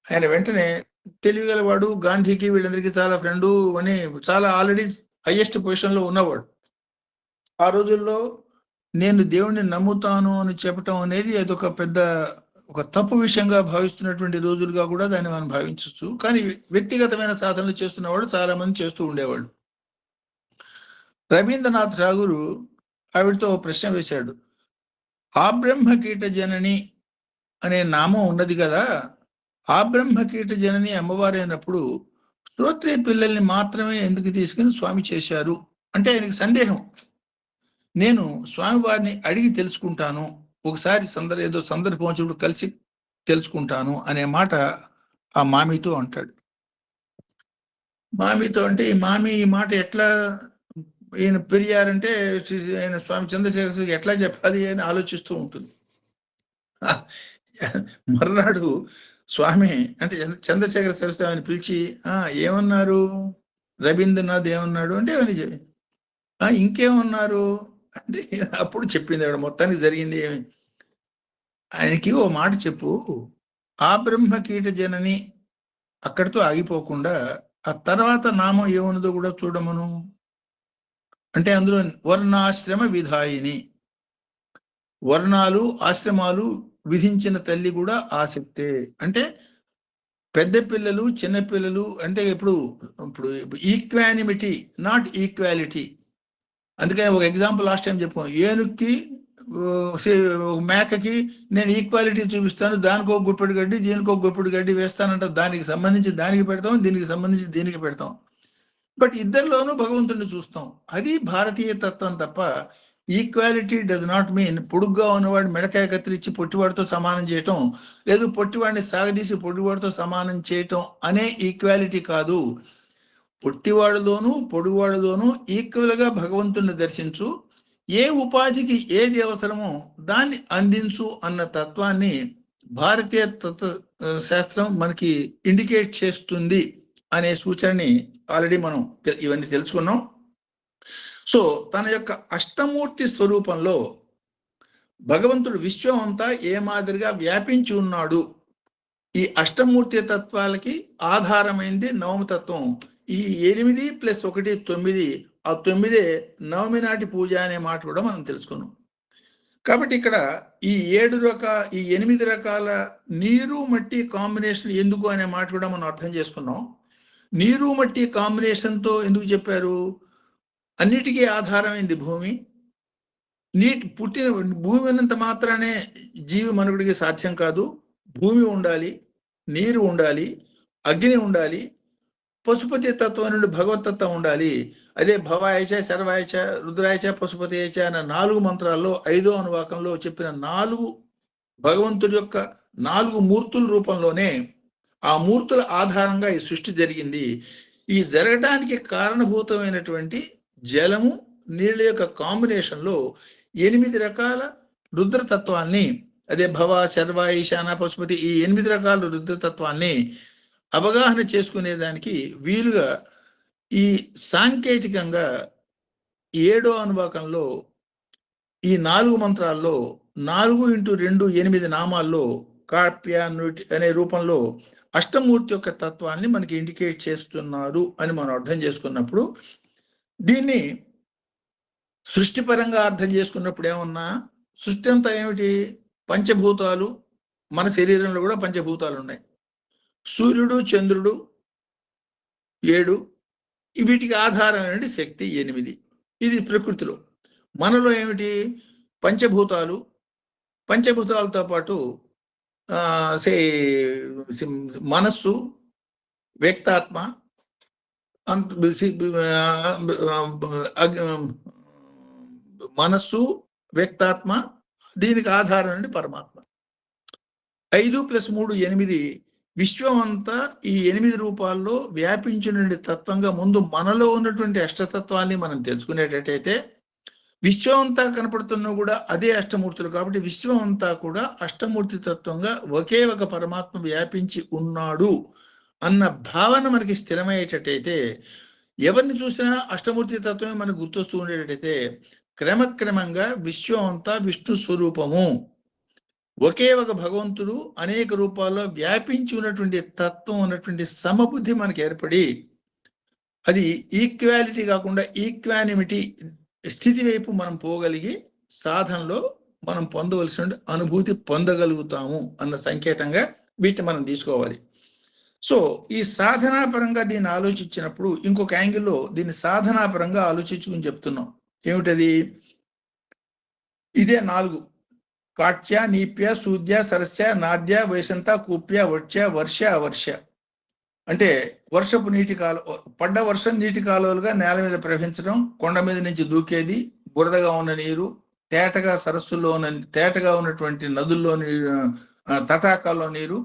ఆయన వెంటనే తెలియగలవాడు, గాంధీకి వీళ్ళందరికీ చాలా ఫ్రెండు అని, చాలా ఆల్రెడీ హైయెస్ట్ పొజిషన్ లో ఉన్నవాడు. ఆ రోజుల్లో నేను దేవుణ్ణి నమ్ముతాను అని చెప్పటం అనేది అదొక పెద్ద ఒక తప్పు విషయంగా భావిస్తున్నటువంటి రోజులుగా కూడా దాన్ని మనం భావించవచ్చు. కానీ వ్యక్తిగతమైన సాధనలు చేస్తున్న వాళ్ళు చాలా మంది చేస్తూ ఉండేవాళ్ళు. రవీంద్రనాథ్ ఠాగూర్ ఆవిడతో ప్రశ్న వేశాడు, ఆ బ్రహ్మకీట జనని అనే నామం ఉన్నది కదా, ఆ బ్రహ్మకీట జనని అమ్మవారైనప్పుడు శ్రోత్రియ పిల్లల్ని మాత్రమే ఎందుకు తీసుకుని స్వామి చేశారు అంటే ఆయనకి సందేహం. నేను స్వామివారిని అడిగి తెలుసుకుంటాను, ఒకసారి ఏదో సందర్భం వచ్చినప్పుడు కలిసి తెలుసుకుంటాను అనే మాట ఆ మామితో అంటాడు. మామితో అంటే ఈ మాట ఎట్లా ఈయన పెరియారంటే ఆయన స్వామి చంద్రశేఖర్ ఎట్లా చెప్పాలి అని ఆలోచిస్తూ ఉంటుంది. మర్నాడు స్వామి అంటే చంద్రశేఖర సరస్వతి ఆయన పిలిచి ఏమన్నారు, రవీంద్రనాథ్ ఏమన్నాడు అంటే ఇంకేమన్నారు అంటే అప్పుడు చెప్పింది ఆవిడ మొత్తానికి జరిగింది ఏమి. ఆయనకి ఓ మాట చెప్పు, ఆ బ్రహ్మకీట జనని అక్కడితో ఆగిపోకుండా ఆ తర్వాత నామం ఏమున్నదో కూడా చూడమను. అంటే అందులో వర్ణాశ్రమ విధాయిని, వర్ణాలు ఆశ్రమాలు విధించిన తల్లి కూడా ఆసక్తే. అంటే పెద్ద పిల్లలు చిన్న పిల్లలు అంటే ఇప్పుడు ఇప్పుడు ఈక్వానిమిటీ నాట్ ఈక్వాలిటీ. అందుకని ఒక ఎగ్జాంపుల్ లాస్ట్ టైం చెప్పాం, ఏనుక్కి మేకకి నేను ఈక్వాలిటీ చూపిస్తాను, దానికి ఒక గుప్పెడు గడ్డి దీనికి ఒక గుప్పెడు గడ్డి వేస్తానంట, దానికి సంబంధించి దానికి పెడతాం, దీనికి సంబంధించి దీనికి పెడతాం. బట్ ఇద్దరిలోనూ భగవంతుడిని చూస్తాం. అది భారతీయ తత్వం తప్ప ఈక్వాలిటీ డస్ నాట్ మీన్ పొడుగ్గా ఉన్నవాడు మెడకాయ కత్తిరించి పొట్టివాడితో సమానం చేయటం, లేదు పొట్టివాడిని సాగదీసి పొట్టివాడితో సమానం చేయటం అనే ఈక్వాలిటీ కాదు. పొట్టివాడిలోనూ పొడివాడిలోనూ ఈక్వల్గా భగవంతుడిని దర్శించు, ఏ ఉపాధికి ఏది అవసరమో దాన్ని అందించు అన్న తత్వాన్ని భారతీయ తత్వ శాస్త్రం మనకి ఇండికేట్ చేస్తుంది అనే సూచనని ఆల్రెడీ మనం ఇవన్నీ తెలుసుకున్నాం. సో తన యొక్క అష్టమూర్తి స్వరూపంలో భగవంతుడు విశ్వం అంతా ఏ మాదిరిగా వ్యాపించి ఉన్నాడు. ఈ అష్టమూర్తి తత్వాలకి ఆధారమైంది నవమ తత్వం. ఈ 8 + 1 9, ఆ 9 నవమి నాటి పూజ అనే మాట కూడా మనం తెలుసుకున్నాం. కాబట్టి ఇక్కడ ఈ 8 రకాల నీరు మట్టి కాంబినేషన్ ఎందుకు అనే మాట కూడా మనం అర్థం చేసుకున్నాం. నీరు మట్టి కాంబినేషన్తో ఎందుకు చెప్పారు? అన్నిటికీ ఆధారమైంది భూమి. పుట్టిన భూమి ఉన్నంత మాత్రానే జీవి మనుగడికి సాధ్యం కాదు. భూమి ఉండాలి, నీరు ఉండాలి, అగ్ని ఉండాలి, పశుపతి తత్వం నుండి భగవతత్వం ఉండాలి. అదే భవాయచ శర్వాయచ రుద్రాయచ పశుపతియచ అన్న 4 మంత్రాల్లో 5వ అనువాకంలో చెప్పిన 4 భగవంతుడి యొక్క 4 మూర్తుల రూపంలోనే ఆ మూర్తుల ఆధారంగా ఈ సృష్టి జరిగింది. ఈ జరగడానికి కారణభూతమైనటువంటి జలము నీళ్ళ యొక్క కాంబినేషన్లో 8 రకాల రుద్రతత్వాల్ని, అదే భవ శర్వ ఈశాన పశుపతి, ఈ 8 రకాల రుద్రతత్వాల్ని అవగాహన చేసుకునేదానికి వీలుగా ఈ సాంకేతికంగా 7వ అనువాకంలో ఈ 4 మంత్రాల్లో 4x2 8 నామాల్లో కాప్య అనే రూపంలో అష్టమూర్తి యొక్క తత్వాన్ని మనకి ఇండికేట్ చేస్తున్నారు అని మనం అర్థం చేసుకున్నప్పుడు, దీన్ని సృష్టిపరంగా అర్థం చేసుకున్నప్పుడు ఏమన్నా సృష్టి అంతా ఏమిటి? పంచభూతాలు. మన శరీరంలో కూడా పంచభూతాలు ఉన్నాయి. సూర్యుడు చంద్రుడు 7, వీటికి ఆధారమైన శక్తి 8. ఇది ప్రకృతిలో. మనలో ఏమిటి? పంచభూతాలు. పంచభూతాలతో పాటు మనస్సు, వ్యక్తాత్మ, మనస్సు, వ్యక్తాత్మ, దీనికి ఆధారం పరమాత్మ. 5 + 3 8. విశ్వం అంతా ఈ 8 రూపాల్లో వ్యాపించిన తత్వంగా ముందు మనలో ఉన్నటువంటి అష్టతత్వాన్ని మనం తెలుసుకునేటట్టయితే, విశ్వం అంతా కనపడుతున్నా కూడా అదే అష్టమూర్తులు. కాబట్టి విశ్వం అంతా కూడా అష్టమూర్తి తత్వంగా ఒకే ఒక పరమాత్మ వ్యాపించి ఉన్నాడు అన్న భావన మనకి స్థిరమయ్యేటట్టయితే, ఎవరిని చూసినా అష్టమూర్తి తత్వమే మనకు గుర్తొస్తూ ఉండేటట్టయితే, క్రమక్రమంగా విశ్వం అంతా విష్ణు స్వరూపము, ఒకే ఒక భగవంతుడు అనేక రూపాల్లో వ్యాపించి ఉన్నటువంటి తత్వం ఉన్నటువంటి సమబుద్ధి మనకు ఏర్పడి, అది ఈక్వాలిటీ కాకుండా ఈక్వానిమిటీ స్థితి వైపు మనం పోగలిగి సాధనలో మనం పొందవలసిన అనుభూతి పొందగలుగుతాము అన్న సంకేతంగా వీటిని మనం తీసుకోవాలి. సో ఈ సాధనాపరంగా దీన్ని ఆలోచించినప్పుడు ఇంకొక యాంగిల్లో దీన్ని సాధనాపరంగా ఆలోచించుకుని చెప్తున్నాం. ఏమిటది? ఇదే 4: కాట్య, నీప్య, సూద్య, సరస్య, నాద్య, వైసంత, కూప్య, వట్య, వర్ష, అవర్ష. అంటే వర్షపు నీటి పడ్డ వర్షం నీటి కాలువలుగా నేల మీద ప్రవహించడం, కొండ మీద నుంచి దూకేది, బురదగా ఉన్న నీరు, తేటగా సరస్సుల్లో తేటగా ఉన్నటువంటి నదుల్లో తటాకాల్లో నీరు,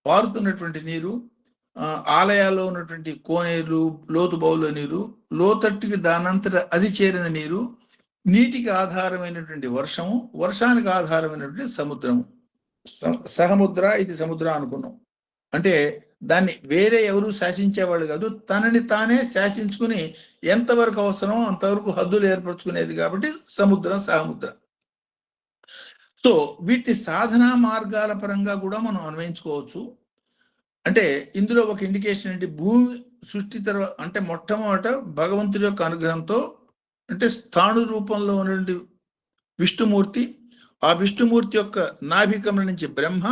పారుతున్నటువంటి నీరు, ఆలయాల్లో ఉన్నటువంటి కోనేరు, లోతు బౌల్లో నీరు, లోతట్టుకి దానంతట అది చేరిన నీరు, నీటికి ఆధారమైనటువంటి వర్షము, వర్షానికి ఆధారమైనటువంటి సముద్రము. సహముద్ర ఇది సముద్ర అనుకున్నాం. అంటే దాన్ని వేరే ఎవరు శాసించేవాళ్ళు కాదు, తనని తానే శాసించుకుని ఎంతవరకు అవసరమో అంతవరకు హద్దులు ఏర్పరచుకునేది కాబట్టి సముద్రం, సహముద్ర. సో వీటి సాధనా మార్గాల పరంగా కూడా మనం అన్వయించుకోవచ్చు. అంటే ఇందులో ఒక ఇండికేషన్ ఏంటి, భూమి సృష్టి తర్వాత అంటే మొట్టమొదట భగవంతుడి యొక్క అనుగ్రహంతో అంటే స్థాణు రూపంలో ఉన్నటువంటి విష్ణుమూర్తి, ఆ విష్ణుమూర్తి యొక్క నాభికమల నుంచి బ్రహ్మ,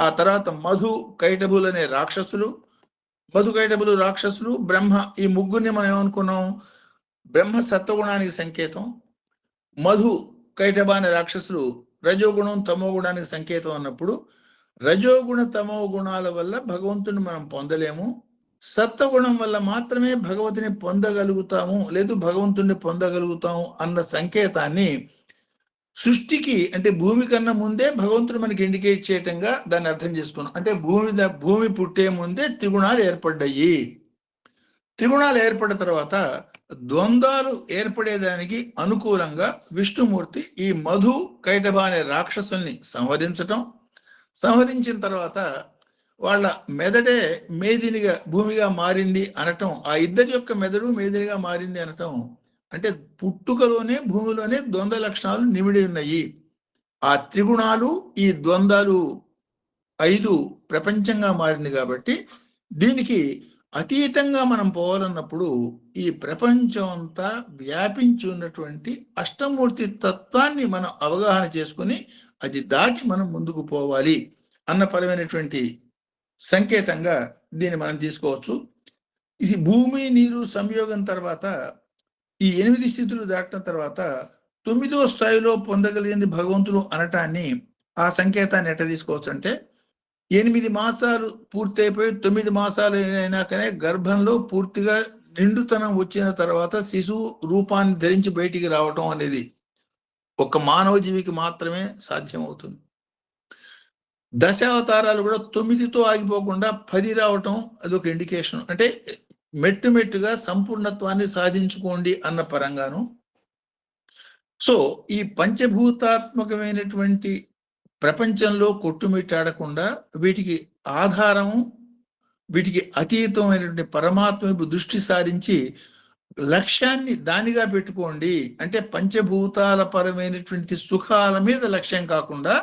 ఆ తర్వాత మధు కైటభులు అనే రాక్షసులు, మధు కైటభులు రాక్షసులు, బ్రహ్మ, ఈ ముగ్గురిని మనం ఏమనుకున్నాం, బ్రహ్మ సత్వగుణానికి సంకేతం, మధు కైటభ అనే రాక్షసులు రజోగుణం తమో గుణానికి సంకేతం అన్నప్పుడు రజోగుణ తమో గుణాల వల్ల భగవంతుని మనం పొందలేము, సత్వగుణం వల్ల మాత్రమే భగవతిని పొందగలుగుతాము, లేదు భగవంతుణ్ణి పొందగలుగుతాము అన్న సంకేతాన్ని సృష్టికి అంటే భూమి కన్నా ముందే భగవంతుడు మనకి ఇండికేట్ చేయటంగా దాన్ని అర్థం చేసుకున్నాం. అంటే భూమి పుట్టే ముందే త్రిగుణాలు ఏర్పడ్డాయి. త్రిగుణాలు ఏర్పడిన తర్వాత ద్వంద్వాలు ఏర్పడేదానికి అనుకూలంగా విష్ణుమూర్తి ఈ మధు కైటభ అనే రాక్షసుల్ని సంహరించిన తర్వాత వాళ్ళ మెదడే మేదినిగా భూమిగా మారింది అనటం, ఆ ఇద్దరి యొక్క మెదడు మేదినిగా మారింది అనటం అంటే పుట్టుకలోనే భూమిలోనే ద్వంద్వ లక్షణాలు నిమిడి ఉన్నాయి. ఆ త్రిగుణాలు ఈ ద్వంద్వాలు 5 ప్రపంచంగా మారింది కాబట్టి దీనికి అతీతంగా మనం పోవాలన్నప్పుడు ఈ ప్రపంచం అంతా వ్యాపించి ఉన్నటువంటి అష్టమూర్తి తత్వాన్ని మనం అవగాహన చేసుకుని అది దాటి మనం ముందుకు పోవాలి అన్న పరమైనటువంటి సంకేతంగా దీన్ని మనం తీసుకోవచ్చు. ఇది భూమి నీరు సంయోగం తర్వాత ఈ 8 స్థితులు దాటిన తర్వాత 9వ స్థాయిలో పొందగలిగింది భగవంతుడు అనటాన్ని, ఆ సంకేతాన్ని ఎట్లా తీసుకోవచ్చు అంటే 8 మాసాలు పూర్తయిపోయి 9 మాసాలు అయినాకనే గర్భంలో పూర్తిగా నిండుతనం వచ్చిన తర్వాత శిశువు రూపాన్ని ధరించి బయటికి రావటం అనేది ఒక మానవ జీవికి మాత్రమే సాధ్యమవుతుంది. దశావతారాలు కూడా 9తో ఆగిపోకుండా 10 రావటం అదొక ఇండికేషన్. అంటే మెట్టుగా సంపూర్ణత్వాన్ని సాధించుకోండి అన్న పరంగాను. సో ఈ పంచభూతాత్మకమైనటువంటి ప్రపంచంలో కొట్టుమిట్టాడకుండా వీటికి ఆధారము, వీటికి అతీతమైనటువంటి పరమాత్మ దృష్టి సారించి లక్ష్యాన్ని దానిగా పెట్టుకోండి. అంటే పంచభూతాల పరమైనటువంటి సుఖాల మీద లక్ష్యం కాకుండా,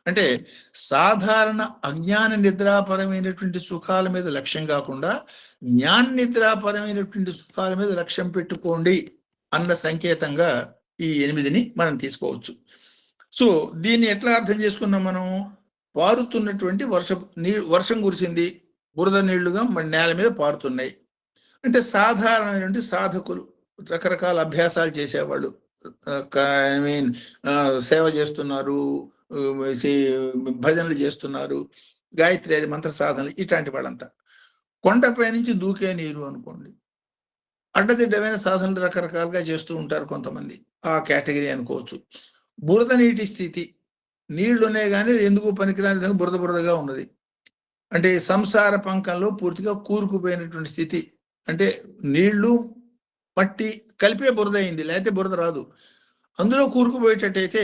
అంటే సాధారణ అజ్ఞాన నిద్రాపరమైనటువంటి సుఖాల మీద లక్ష్యం కాకుండా జ్ఞాన నిద్రాపరమైనటువంటి సుఖాల మీద లక్ష్యం పెట్టుకోండి అన్న సంకేతంగా ఈ 8ని మనం తీసుకోవచ్చు. సో దీన్ని ఎట్లా అర్థం చేసుకున్నాం మనం, పారుతున్నటువంటి వర్షం కురిసింది, బురద నీళ్లుగా మన నేల మీద పారుతున్నాయి. అంటే సాధారణమైనటువంటి సాధకులు, రకరకాల అభ్యాసాలు చేసేవాళ్ళు, సేవ చేస్తున్నారు, భజనలు చేస్తున్నారు, గాయత్రి అది మంత్ర సాధనలు, ఇట్లాంటి వాళ్ళంతా కొండపై నుంచి దూకే నీరు అనుకోండి, అడ్డదిడ్డమైన సాధనలు రకరకాలుగా చేస్తూ ఉంటారు కొంతమంది, ఆ కేటగిరీ అనుకోవచ్చు. బురద నీటి స్థితి, నీళ్లునే కానీ ఎందుకు పనికిరాని విధంగా బురదగా ఉన్నది, అంటే సంసార పంకంలో పూర్తిగా కూరుకుపోయినటువంటి స్థితి. అంటే నీళ్లు మట్టి కలిపే బురద అయింది, లేకపోతే బురద రాదు. అందులో కూరుకుపోయేటట్టయితే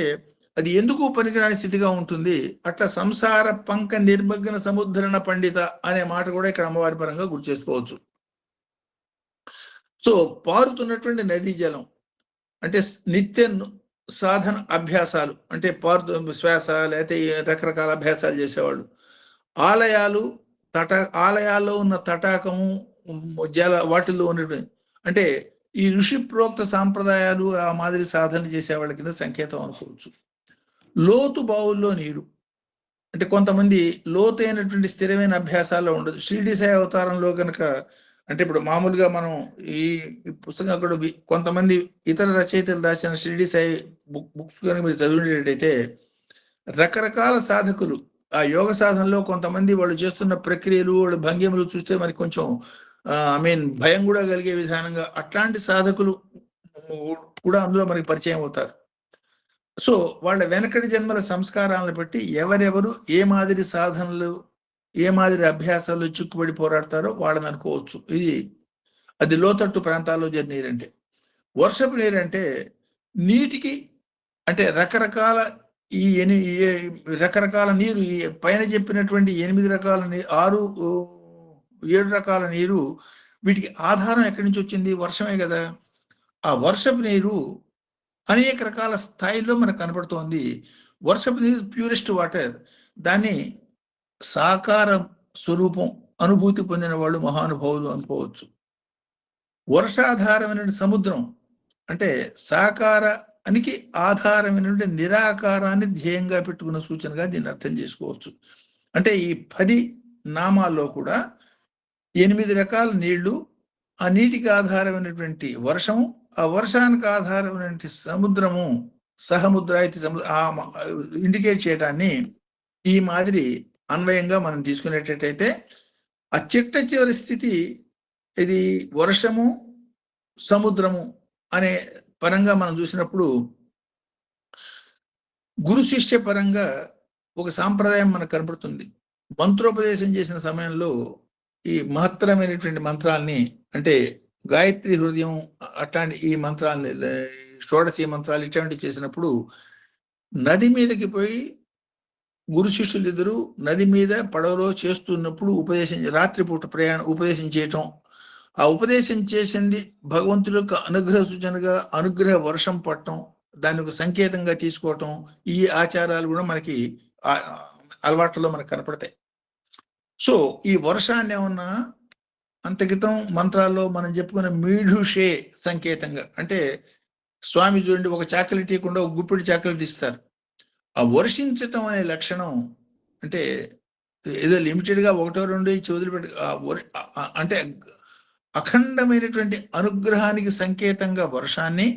అది ఎందుకు పనికిరాని స్థితిగా ఉంటుంది. అట్లా సంసార పంక నిర్మగ్న సముద్రణ పండిత అనే మాట కూడా ఇక్కడ అమ్మవారి పరంగా గుర్తు చేసుకోవచ్చు. సో పారుతున్నటువంటి నదీ జలం అంటే నిత్య సాధన అభ్యాసాలు, అంటే శ్వాస లేకపోతే రకరకాల అభ్యాసాలు చేసేవాళ్ళు. ఆలయాల్లో ఉన్న తటాకము వాటిల్లో ఉన్నటువంటి అంటే ఈ ఋషి ప్రోక్త సాంప్రదాయాలు ఆ మాదిరి సాధనలు చేసేవాళ్ళ కింద సంకేతం అనుకోవచ్చు. లోతు బావుల్లో నీరు అంటే కొంతమంది లోతైనటువంటి స్థిరమైన అభ్యాసాల్లో ఉండదు. షిరిడి సాయి అవతారంలో కనుక అంటే ఇప్పుడు మామూలుగా మనం ఈ పుస్తకం కూడా కొంతమంది ఇతర రచయితలు రాసిన షిరిడి సాయి బుక్స్ కనుక మీరు చదివినట్టయితే రకరకాల సాధకులు ఆ యోగ సాధనలో కొంతమంది వాళ్ళు చేస్తున్న ప్రక్రియలు, వాళ్ళ భంగిమలు చూస్తే మనకి కొంచెం భయం కూడా కలిగే విధానంగా అట్లాంటి సాధకులు కూడా అందులో మనకి పరిచయం అవుతారు. సో వాళ్ళ వెనకటి జన్మల సంస్కారాలను బట్టి ఎవరెవరు ఏ మాదిరి సాధనలు, ఏ మాదిరి అభ్యాసాల్లో చిక్కుబడి పోరాడతారో వాళ్ళని అనుకోవచ్చు. అది లోతట్టు ప్రాంతాల్లో జరిగిన నీరంటే. వర్షపు నీరంటే నీటికి అంటే రకరకాల రకరకాల నీరు, ఈ పైన చెప్పినటువంటి 8 రకాల 7 రకాల నీరు, వీటికి ఆధారం ఎక్కడి నుంచి వచ్చింది? వర్షమే కదా. ఆ వర్షపు నీరు అనేక రకాల స్థాయిలో మనకు కనపడుతోంది. వర్షపు నీరు ప్యూరెస్ట్ వాటర్, దాన్ని సాకార స్వరూపం అనుభూతి పొందిన వాళ్ళు మహానుభావులు అనుకోవచ్చు. వర్షాధారమైన సముద్రం అంటే సాకారానికి ఆధారమైన నిరాకారాన్ని ధ్యేయంగా పెట్టుకున్న సూచనగా దీన్ని అర్థం చేసుకోవచ్చు. అంటే ఈ 10 నామాల్లో కూడా 8 రకాల నీళ్లు, ఆ నీటికి ఆధారమైనటువంటి వర్షము, ఆ వర్షానికి ఆధారమైనటువంటి సముద్రము, సహముద్రాయితీ ఇండికేట్ చేయడాన్ని ఈ మాదిరి అన్వయంగా మనం తీసుకునేటట్టయితే ఆ చిట్ట చివరి స్థితి ఇది వర్షము సముద్రము అనే పరంగా మనం చూసినప్పుడు గురు శిష్య పరంగా ఒక సాంప్రదాయం మనకు కనపడుతుంది. మంత్రోపదేశం చేసిన సమయంలో ఈ మహత్తరమైనటువంటి మంత్రాల్ని అంటే గాయత్రి హృదయం అట్లాంటి ఈ మంత్రాల్ని షోడశీ మంత్రాలు ఇట్లాంటివి చేసినప్పుడు నది మీదకి పోయి గురు శిష్యులు ఇద్దరు నది మీద పడవలో చేస్తున్నప్పుడు రాత్రిపూట ఉపదేశం చేయటం, ఆ ఉపదేశం చేసింది భగవంతుడి యొక్క అనుగ్రహ సూచనగా అనుగ్రహ వర్షం పడటం, దాన్ని ఒక సంకేతంగా తీసుకోవటం, ఈ ఆచారాలు కూడా మనకి అలవాట్లలో మనకు కనపడతాయి. సో ఈ వర్షాన్ని ఏమన్నా అంత క్రితం మంత్రాల్లో మనం చెప్పుకున్న మీఢుషే సంకేతంగా, అంటే స్వామి చూడండి ఒక చాక్లెట్ ఇవ్వకుండా ఒక గుప్పిడి చాక్లెట్ ఇస్తారు. ఆ వర్షించటం అనే లక్షణం అంటే ఏదో లిమిటెడ్గా 1-2 ఇచ్చి వదిలిపెట్టి అంటే అఖండమైనటువంటి అనుగ్రహానికి సంకేతంగా వర్షాన్ని,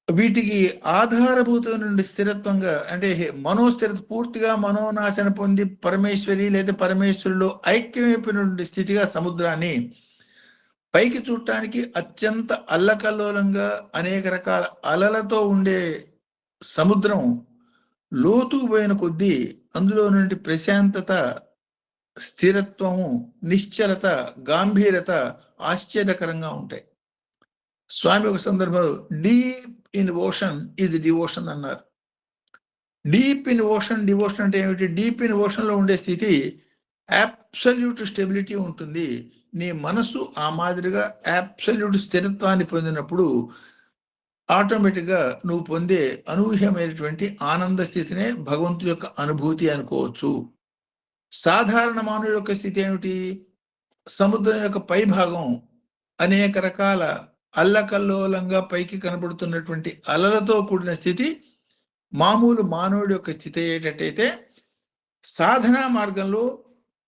వీటికి ఆధారభూతమైన స్థిరత్వంగా అంటే మనోస్థిరత పూర్తిగా మనోనాశన పొంది పరమేశ్వరి లేదా పరమేశ్వరులో ఐక్యమైపోయినటువంటి స్థితిగా సముద్రాన్ని, పైకి చూడటానికి అత్యంత అల్లకల్లోలంగా అనేక రకాల అలలతో ఉండే సముద్రం లోతుకు పోయిన కొద్దీ అందులో నుండి ప్రశాంతత, స్థిరత్వము, నిశ్చలత, గాంభీర్యత ఆశ్చర్యకరంగా ఉంటాయి. స్వామి ఒక సందర్భంలో deep in ocean is devotion అన్నారు. డీప్ ఇన్ ఓషన్, డివోషన్ అంటే ఏమిటి? డీప్ ఇన్ ఓషన్ లో ఉండే స్థితి అబ్సల్యూట్ స్టెబిలిటీ ఉంటుంది. నీ మనస్సు ఆ మాదిరిగా అబ్సల్యూట్ స్థిరత్వాన్ని పొందినప్పుడు ఆటోమేటిక్గా నువ్వు పొందే అనూహ్యమైనటువంటి ఆనంద స్థితినే భగవంతుడి యొక్క అనుభూతి అనుకోవచ్చు. సాధారణ మానవుడి యొక్క స్థితి ఏమిటి? సముద్రం యొక్క పై భాగం అనేక రకాల అల్లకల్లోలంగా పైకి కనబడుతున్నటువంటి అలలతో కూడిన స్థితి మామూలు మానవుడి యొక్క స్థితి అయ్యేటట్టయితే, సాధనా మార్గంలో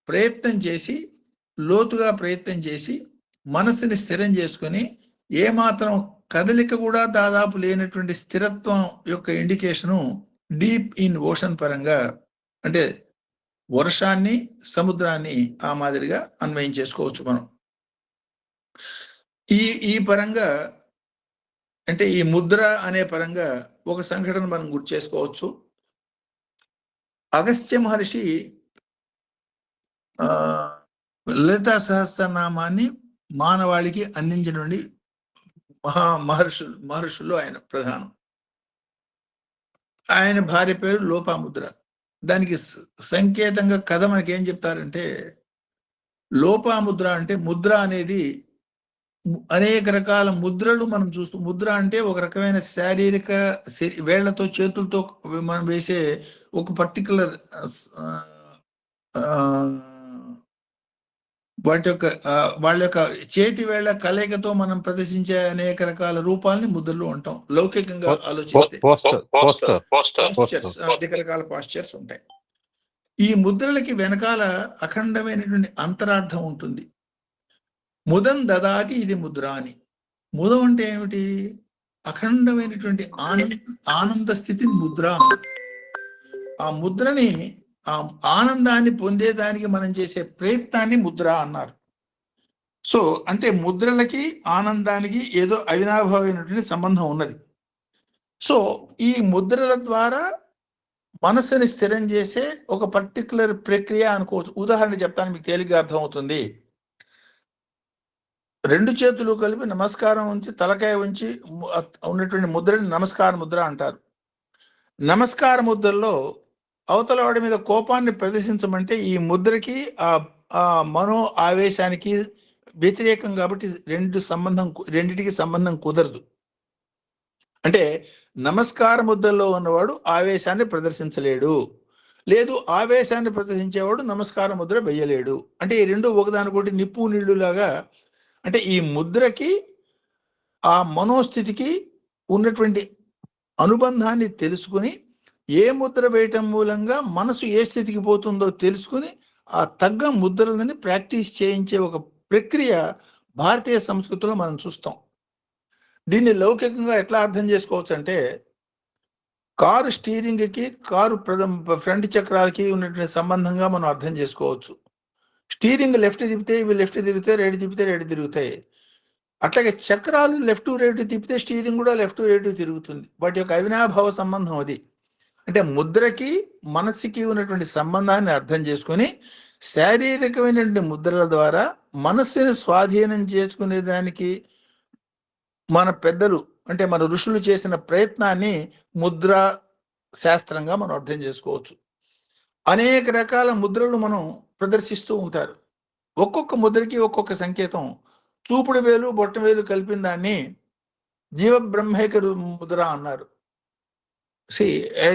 ప్రయత్నం చేసి లోతుగా ప్రయత్నం చేసి మనసుని స్థిరం చేసుకొని ఏమాత్రం కదలిక కూడా దాదాపు లేనటువంటి స్థిరత్వం యొక్క ఇండికేషను డీప్ ఇన్ ఓషన్ పరంగా అంటే వర్షాన్ని, సముద్రాన్ని ఆ మాదిరిగా అన్వయం చేసుకోవచ్చు మనం. ఈ పరంగా అంటే ఈ ముద్ర అనే పరంగా ఒక సంఘటన మనం గుర్తు చేసుకోవచ్చు. అగస్త్య మహర్షి లలితా సహస్రనామాన్ని మానవాళికి అందించినటువంటి మహర్షుల్లో ఆయన ప్రధానం. ఆయన భార్య పేరు లోపాముద్ర. దానికి సంకేతంగా కథ మనకి ఏం చెప్తారంటే, లోపాముద్ర అంటే ముద్ర అనేది అనేక రకాల ముద్రలు మనం చూస్తూ, ముద్ర అంటే ఒక రకమైన శారీరక వేళ్లతో చేతులతో మనం వేసే ఒక పర్టికులర్ వాళ్ళ యొక్క చేతి వేళ్ల కలయికతో మనం ప్రదర్శించే అనేక రకాల రూపాలని ముద్రలు అంటాం. లౌకికంగా ఆలోచిస్తే అనేక రకాల పాస్చర్స్ ఉంటాయి. ఈ ముద్రలకి వెనకాల అఖండమైనటువంటి అంతరార్థం ఉంటుంది. ముదం దదాతి ఇది ముద్ర అని. ముదం అంటే ఏమిటి? అఖండమైనటువంటి ఆనంద స్థితిని ముద్ర. ఆ ముద్రని, ఆ ఆనందాన్ని పొందేదానికి మనం చేసే ప్రయత్నాన్ని ముద్ర అన్నారు. సో అంటే ముద్రలకి ఆనందానికి ఏదో అవినాభావమైనటువంటి సంబంధం ఉన్నది. సో ఈ ముద్రల ద్వారా మనసుని స్థిరం చేసే ఒక పర్టికులర్ ప్రక్రియ అనుకోవచ్చు. ఉదాహరణ చెప్తాను, మీకు తేలిగ్గా అర్థమవుతుంది. 2 చేతులు కలిపి నమస్కారం ఉంచి తలకాయ ఉంచి ఉన్నటువంటి ముద్రని నమస్కార ముద్ర అంటారు. నమస్కార ముద్రలో అవతల వాడి మీద కోపాన్ని ప్రదర్శించమంటే ఈ ముద్రకి ఆ మనో ఆవేశానికి వ్యతిరేకం కాబట్టి రెండిటికి సంబంధం కుదరదు. అంటే నమస్కార ముద్రలో ఉన్నవాడు ఆవేశాన్ని ప్రదర్శించలేడు. లేదు ఆవేశాన్ని ప్రదర్శించేవాడు నమస్కార ముద్ర వేయలేడు. అంటే ఈ రెండు ఒకదానికొకటి నిప్పు నీళ్లు లాగా. అంటే ఈ ముద్రకి ఆ మనోస్థితికి ఉన్నటువంటి అనుబంధాన్ని తెలుసుకుని ఏ ముద్ర వేయటం మూలంగా మనసు ఏ స్థితికి పోతుందో తెలుసుకుని ఆ తగ్గ ముద్రలని ప్రాక్టీస్ చేయించే ఒక ప్రక్రియ భారతీయ సంస్కృతిలో మనం చూస్తాం. దీన్ని లౌకికంగా ఎట్లా అర్థం చేసుకోవచ్చు అంటే, కారు స్టీరింగ్కి కారు ఫ్రంట్ చక్రాలకి ఉన్నటువంటి సంబంధంగా మనం అర్థం చేసుకోవచ్చు. స్టీరింగ్ లెఫ్ట్ తిప్పితే ఇవి లెఫ్ట్ తిరుగుతాయి, రైట్ తిప్పితే రైట్ తిరుగుతాయి. అట్లాగే చక్రాలు లెఫ్ట్ రైట్ తిప్పితే స్టీరింగ్ కూడా లెఫ్ట్ రైట్ తిరుగుతుంది. వాటి యొక్క అవినాభావ సంబంధం అది. అంటే ముద్రకి మనస్సుకి ఉన్నటువంటి సంబంధాన్ని అర్థం చేసుకుని శారీరకమైనటువంటి ముద్రల ద్వారా మనస్సుని స్వాధీనం చేసుకునే దానికి మన పెద్దలు అంటే మన ఋషులు చేసిన ప్రయత్నాన్ని ముద్రా శాస్త్రంగా మనం అర్థం చేసుకోవచ్చు. అనేక రకాల ముద్రలు మనం ప్రదర్శిస్తూ ఉంటారు. ఒక్కొక్క ముద్రకి ఒక్కొక్క సంకేతం. చూపుడు వేలు బొట్ట వేలు కలిపిన దాన్ని జీవ బ్రహ్మైక ముద్ర అన్నారు.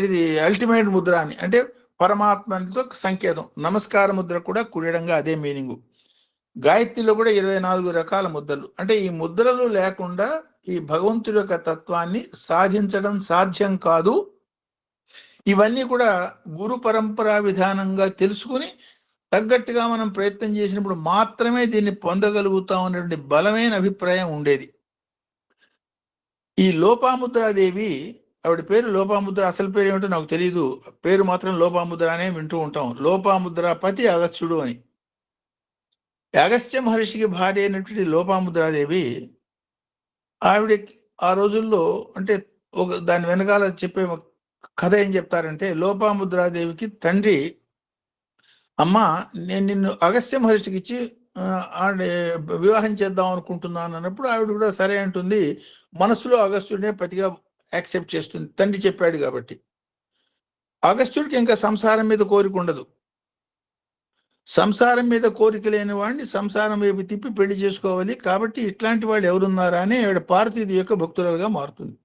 ఇది అల్టిమేట్ ముద్ర అని, అంటే పరమాత్మతో సంకేతం. నమస్కార ముద్ర కూడా కుడిడంగా అదే మీనింగు. గాయత్రిలో కూడా 24 రకాల ముద్రలు. అంటే ఈ ముద్రలు లేకుండా ఈ భగవంతుడి యొక్క తత్వాన్ని సాధించడం సాధ్యం కాదు. ఇవన్నీ కూడా గురు పరంపరా విధానంగా తెలుసుకుని తగ్గట్టుగా మనం ప్రయత్నం చేసినప్పుడు మాత్రమే దీన్ని పొందగలుగుతాం అనేటువంటి బలమైన అభిప్రాయం ఉండేది. ఈ లోపాముద్రాదేవి, ఆవిడ పేరు లోపాముద్ర, అసలు పేరు ఏమిటో నాకు తెలియదు, పేరు మాత్రం లోపాముద్ర అనే వింటూ ఉంటాం. లోపాముద్రాపతి అగస్త్యుడు అని. అగస్త్య మహర్షికి భార్య అయినటువంటి లోపాముద్రాదేవి, ఆవిడ ఆ రోజుల్లో అంటే దాని వెనకాల చెప్పే కథ ఏం చెప్తారంటే, లోపాముద్రాదేవికి తండ్రి, అమ్మ నేను నిన్ను అగస్త్య మహర్షికి ఇచ్చి వివాహం చేద్దాం అనుకుంటున్నాను అన్నప్పుడు ఆవిడ కూడా సరే అంటుంది. మనసులో అగస్త్యుడినే పతిగా యాక్సెప్ట్ చేస్తుంది, తండ్రి చెప్పాడు కాబట్టి. అగస్త్యుడికి ఇంకా సంసారం మీద కోరిక ఉండదు. సంసారం మీద కోరిక లేని వాడిని సంసారం వైపు తిప్పి పెళ్లి చేసుకోవాలి. కాబట్టి ఇట్లాంటి వాళ్ళు ఎవరున్నారా అని ఆవిడ పార్వతీదేవి యొక్క భక్తురాలుగా మారుతుంది.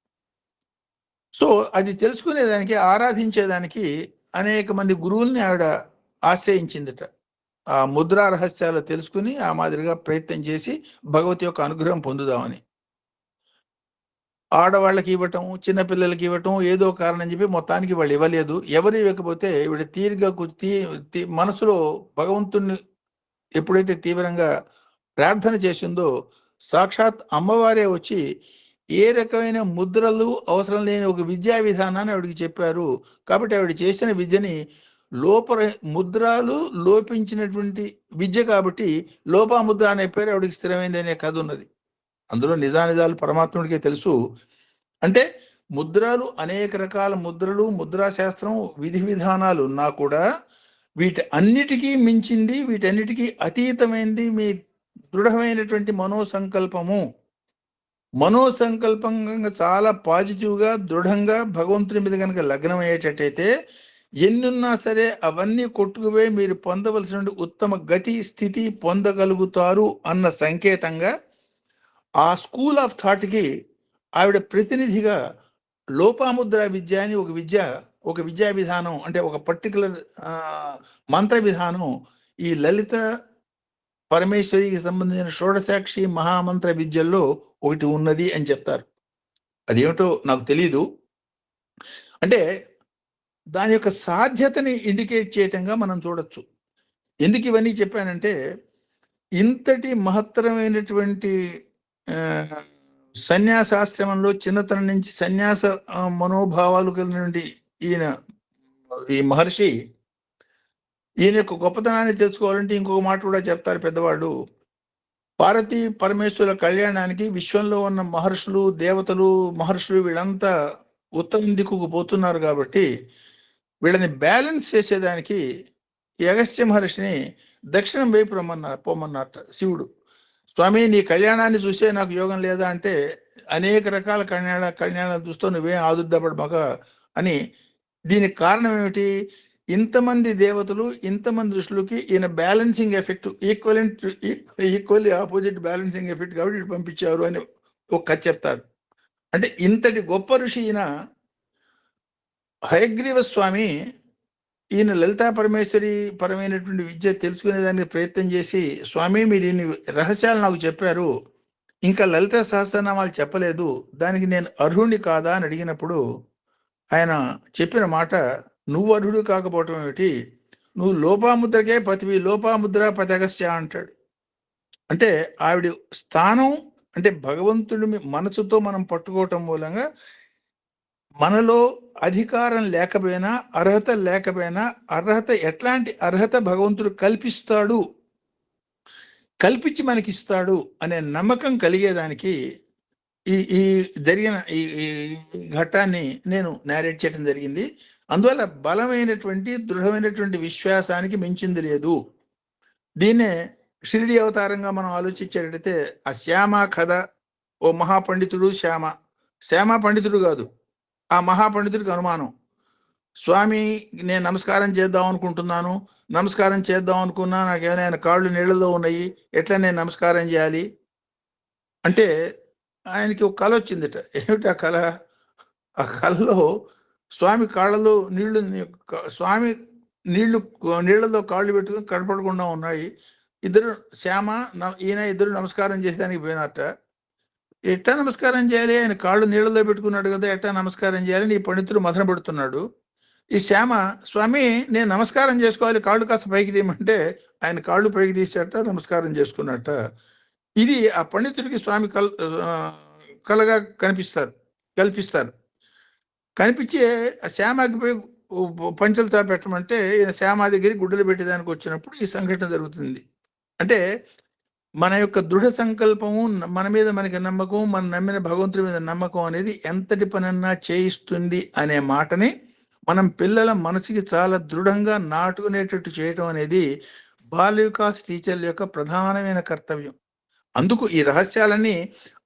సో అది తెలుసుకునేదానికి, ఆరాధించేదానికి అనేక మంది గురువుల్ని ఆవిడ ఆశ్రయించిందట. ఆ ముద్రా రహస్యాలు తెలుసుకుని ఆ మాదిరిగా ప్రయత్నం చేసి భగవతి యొక్క అనుగ్రహం పొందుదామని. ఆడవాళ్ళకి ఇవ్వటం, చిన్నపిల్లలకి ఇవ్వటం, ఏదో కారణం చెప్పి మొత్తానికి వాళ్ళు ఇవ్వలేదు. ఎవరు ఇవ్వకపోతే ఇవిడ తీరిగా మనసులో భగవంతుణ్ణి ఎప్పుడైతే తీవ్రంగా ప్రార్థన చేసిందో సాక్షాత్ అమ్మవారే వచ్చి ఏ రకమైన ముద్రలు అవసరం లేని ఒక విద్యా విధానాన్ని ఆవిడికి చెప్పారు. కాబట్టి ఆవిడ చేసిన విద్యని ముద్రాలు లోపించినటువంటి విద్య కాబట్టి లోపాముద్ర అనే పేరు ఆవిడికి స్థిరమైంది అనే కథ ఉన్నది. అందులో నిజానిజాలు పరమాత్ముడికే తెలుసు. అంటే ముద్రలు, అనేక రకాల ముద్రలు, ముద్రాశాస్త్రం, విధి విధానాలు ఉన్నా కూడా వీటి అన్నిటికీ మించింది, వీటన్నిటికీ అతీతమైంది మీ దృఢమైనటువంటి మనోసంకల్పము. మనోసంకల్పంగా చాలా పాజిటివ్గా దృఢంగా భగవంతుని మీద కనుక లగ్నం అయ్యేటట్టయితే ఎన్నున్నా సరే అవన్నీ కొట్టుకుపోయి మీరు పొందవలసిన ఉత్తమ గతి స్థితి పొందగలుగుతారు అన్న సంకేతంగా ఆ స్కూల్ ఆఫ్ థాట్కి ఆవిడ ప్రతినిధిగా లోపాముద్ర విద్య అని ఒక విద్యా విధానం, అంటే ఒక పర్టికులర్ మంత్ర విధానం ఈ లలిత పరమేశ్వరికి సంబంధించిన షోడశాక్షి మహామంత్ర విద్యల్లో ఒకటి ఉన్నది అని చెప్తారు. అదేమిటో నాకు తెలీదు. అంటే దాని యొక్క సాధ్యతని ఇండికేట్ చేయటంగా మనం చూడొచ్చు. ఎందుకు ఇవన్నీ చెప్పానంటే, ఇంతటి మహత్తరమైనటువంటి సన్యాసాశ్రమంలో చిన్నతనం నుంచి సన్యాస మనోభావాలు కలిగినటువంటి ఈ మహర్షి, ఈయన యొక్క గొప్పతనాన్ని తెలుసుకోవాలంటే ఇంకొక మాట కూడా చెప్తారు పెద్దవాళ్ళు. పార్వతీ పరమేశ్వరుల కళ్యాణానికి విశ్వంలో ఉన్న మహర్షులు, దేవతలు, మహర్షులు వీళ్ళంతా ఉత్తరం దిక్కుకు పోతున్నారు. కాబట్టి వీళ్ళని బ్యాలెన్స్ చేసేదానికి ఈ అగస్త్య మహర్షిని దక్షిణం వైపు పోమన్నట్ట శివుడు. స్వామి, నీ కళ్యాణాన్ని చూసే నాకు యోగం లేదా అంటే, అనేక రకాల కళ్యాణాలు చూస్తూ నువ్వేం ఆదుద్దపడు మగ అని. దీనికి కారణం ఏమిటి? ఇంతమంది దేవతలు, ఇంతమంది ఋషులకి ఈయన balancing effect, equally opposite balancing effect కాబట్టి ఇటు పంపించారు అని ఒక కథ చెప్తారు. అంటే ఇంతటి గొప్ప ఋషి ఈయన. హయగ్రీవ స్వామి ఈయన లలితా పరమేశ్వరి పరమైనటువంటి విద్య తెలుసుకునేదానికి ప్రయత్నం చేసి, స్వామి మీరు ఇన్ని రహస్యాలు నాకు చెప్పారు, ఇంకా లలిత సహస్రనామాలు చెప్పలేదు, దానికి నేను అర్హుణ్ణి కాదా అని అడిగినప్పుడు ఆయన చెప్పిన మాట, నువ్వు అర్హుడు కాకపోవటం ఏమిటి, నువ్వు లోపాముద్రకే పతివి, లోపాముద్ర పతగస్య అంటాడు. అంటే ఆవిడ స్థానం అంటే భగవంతుడి మనసుతో మనం పట్టుకోవటం మూలంగా మనలో అధికారం లేకపోయినా, అర్హత లేకపోయినా, అర్హత ఎట్లాంటి అర్హత భగవంతుడు కల్పిస్తాడు, కల్పించి మనకిస్తాడు అనే నమ్మకం కలిగేదానికి ఈ ఈ జరిగిన ఈ ఘట్టాన్ని నేను నేరేట్ చేయడం జరిగింది. అందువల్ల బలమైనటువంటి దృఢమైనటువంటి విశ్వాసానికి మించింది లేదు. దీన్నే షిరిడి అవతారంగా మనం ఆలోచించేటైతే ఆ శ్యామ కథ, ఓ మహాపండితుడు శ్యామ పండితుడు కాదు, ఆ మహాపండితుడికి అనుమానం, స్వామి నేను నమస్కారం చేద్దాం అనుకుంటున్నాను, నమస్కారం చేద్దాం అనుకున్నా, నాకేమైనా కాళ్ళు నీళ్ళలో ఉన్నాయి, ఎట్లా నేను నమస్కారం చేయాలి అంటే ఆయనకి ఒక కళ వచ్చిందట. ఏమిటి ఆ కళ? ఆ కళలో స్వామి కాళ్ళలో స్వామి నీళ్లలో కాళ్ళు పెట్టుకుని కనపడకుండా ఉన్నాయి. ఇద్దరు ఈయన ఇద్దరు నమస్కారం చేసేదానికి పోయినట్ట. ఎట్టా నమస్కారం చేయాలి, ఆయన కాళ్ళు నీళ్ళలో పెట్టుకున్నాడు కదా, ఎట్టా నమస్కారం చేయాలని ఈ పండితుడు మథన పెడుతున్నాడు. ఈ స్వామి నేను నమస్కారం చేసుకోవాలి, కాళ్ళు కాస్త పైకి తీయమంటే ఆయన కాళ్ళు పైకి తీసేట, నమస్కారం చేసుకున్నట్ట. ఇది ఆ పండితుడికి స్వామి కలగా కల్పిస్తారు. కనిపించి శ్యామకి పోయి పంచలతో పెట్టమంటే శ్యామ దగ్గర గుడ్డలు పెట్టేదానికి వచ్చినప్పుడు ఈ సంఘటన జరుగుతుంది. అంటే మన యొక్క దృఢ సంకల్పము, మన మీద మనకి నమ్మకం, మన నమ్మిన భగవంతుడి మీద నమ్మకం అనేది ఎంతటి పనన్నా చేయిస్తుంది అనే మాటని మనం పిల్లల మనసుకి చాలా దృఢంగా నాటుకునేటట్టు చేయటం అనేది బాల వికాస్ టీచర్ల యొక్క ప్రధానమైన కర్తవ్యం. అందుకు ఈ రహస్యాలన్నీ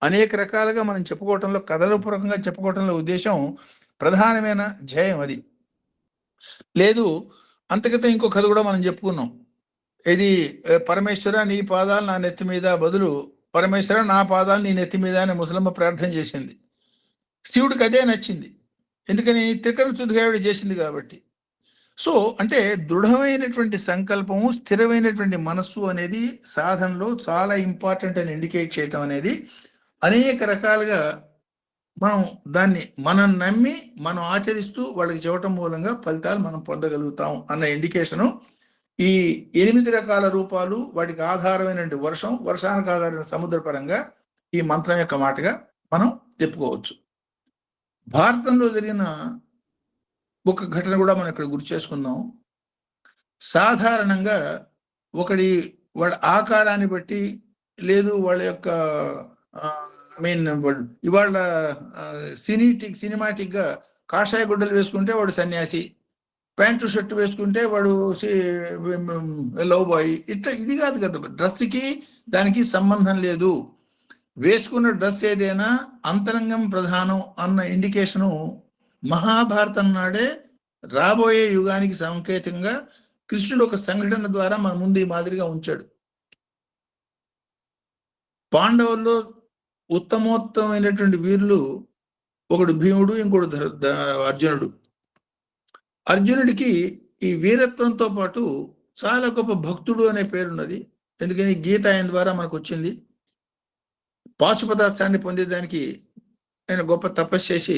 అనేక రకాలుగా మనం చెప్పుకోవటంలో, కథలపూర్వకంగా చెప్పుకోవటంలో ఉద్దేశం, ప్రధానమైన ధ్యేయం అది. లేదు అంతకితం ఇంకో కథ కూడా మనం చెప్పుకున్నాం. ఇది పరమేశ్వర నీ పాదాలు నా నెత్తి మీద బదులు పరమేశ్వర నా పాదాలు నీ నెత్తి మీద అని ముసలమ్మ ప్రార్థన చేసింది. శివుడికి అదే నచ్చింది, ఎందుకని త్రికరణ శుద్ధిగా చేసింది కాబట్టి. సో అంటే దృఢమైనటువంటి సంకల్పము, స్థిరమైనటువంటి మనస్సు అనేది సాధనలో చాలా ఇంపార్టెంట్ అని ఇండికేట్ చేయటం అనేది అనేక రకాలుగా మనం నమ్మి మనం ఆచరిస్తూ వాళ్ళకి చెప్పటం మూలంగా ఫలితాలు మనం పొందగలుగుతాం అన్న ఇండికేషను ఈ 8 రకాల రూపాలు, వాటికి ఆధారమైనటువంటి వర్షానికి ఆధారమైన సముద్ర పరంగా ఈ మంత్రం యొక్క మాటగా మనం చెప్పుకోవచ్చు. భారతంలో జరిగిన ఒక ఘటన కూడా మనం ఇక్కడ గుర్తు చేసుకుందాం. సాధారణంగా వాళ్ళ ఆకారాన్ని బట్టి, లేదు వాళ్ళ యొక్క ఇవాళ సినిమాటిక్ గా కాషాయ గుడ్డలు వేసుకుంటే వాడు సన్యాసి, ప్యాంటు షర్ట్ వేసుకుంటే వాడు లవ్ బాయ్, ఇట్లా ఇది కాదు కదా. డ్రెస్కి దానికి సంబంధం లేదు. వేసుకున్న డ్రెస్ ఏదైనా అంతరంగం ప్రధానం అన్న ఇండికేషను మహాభారతం నాడే రాబోయే యుగానికి సంకేతంగా కృష్ణుడు ఒక సంఘటన ద్వారా మన ముందు ఈ మాదిరిగా ఉంచాడు. పాండవుల్లో ఉత్తమోత్తమైనటువంటి వీరులు ఒకడు భీముడు, ఇంకోడు అర్జునుడు. అర్జునుడికి ఈ వీరత్వంతో పాటు చాలా గొప్ప భక్తుడు అనే పేరున్నది. ఎందుకని గీత ఆయన ద్వారా మనకు వచ్చింది. పాశుపతాస్త్రాన్ని పొందేదానికి ఆయన గొప్ప తపస్సు చేసి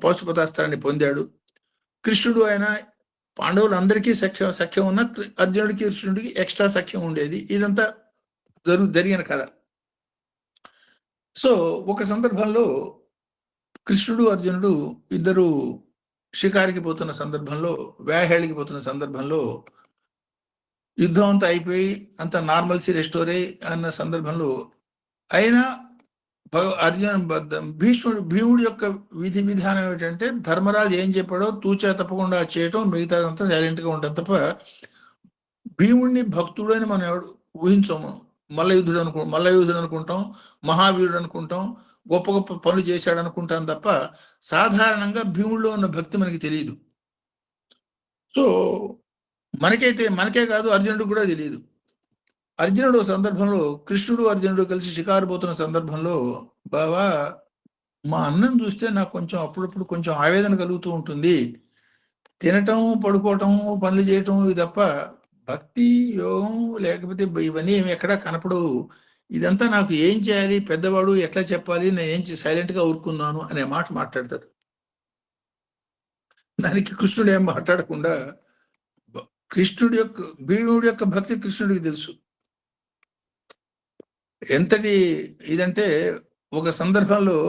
పాశుపతాస్త్రాన్ని పొందాడు. కృష్ణుడు ఆయన పాండవులందరికీ సఖ్యం ఉన్న అర్జునుడికి కృష్ణుడికి ఎక్స్ట్రా సఖ్యం ఉండేది. ఇదంతా జరిగిన కథ. సో ఒక సందర్భంలో కృష్ణుడు అర్జునుడు ఇద్దరు షికారికి పోతున్న సందర్భంలో, వ్యాహేళికి పోతున్న సందర్భంలో, యుద్ధం అంతా అయిపోయి అంత నార్మల్సీ రెస్టోర్ అన్న సందర్భంలో అయినా భీముడి యొక్క విధి విధానం ఏమిటంటే, ధర్మరాజు ఏం చెప్పాడో తూచా తప్పకుండా చేయటం, మిగతాదంతా సైలెంట్గా ఉంటాం తప్ప భీముడిని భక్తుడు అని మనం ఊహించాము. మల్లయుద్ధుడు అనుకుంటాం, మహావీరుడు అనుకుంటాం, గొప్ప గొప్ప పనులు చేశాడు అనుకుంటాం తప్ప సాధారణంగా భీముడిలో ఉన్న భక్తి మనకి తెలియదు. సో మనకే కాదు అర్జునుడు కూడా తెలియదు. అర్జునుడు సందర్భంలో కృష్ణుడు అర్జునుడు కలిసి షికారు పోతున్న సందర్భంలో, బావా మా అన్నం చూస్తే నాకు అప్పుడప్పుడు కొంచెం ఆవేదన కలుగుతూ ఉంటుంది, తినటం, పడుకోవటం, పనులు చేయటం ఇది తప్ప భక్తి, యోగం లేకపోతే ఇవన్నీ ఏమి ఎక్కడా కనపడవు. ఇదంతా నాకు ఏం చేయాలి, పెద్దవాడు ఎట్లా చెప్పాలి, నేను ఏం సైలెంట్ గా ఊరుకున్నాను అనే మాట మాట్లాడతాడు. దానికి కృష్ణుడు ఏం మాట్లాడకుండా కృష్ణుడి యొక్క భీముడి యొక్క భక్తి కృష్ణుడికి తెలుసు. ఎంతటి ఇదంటే ఒక సందర్భంలో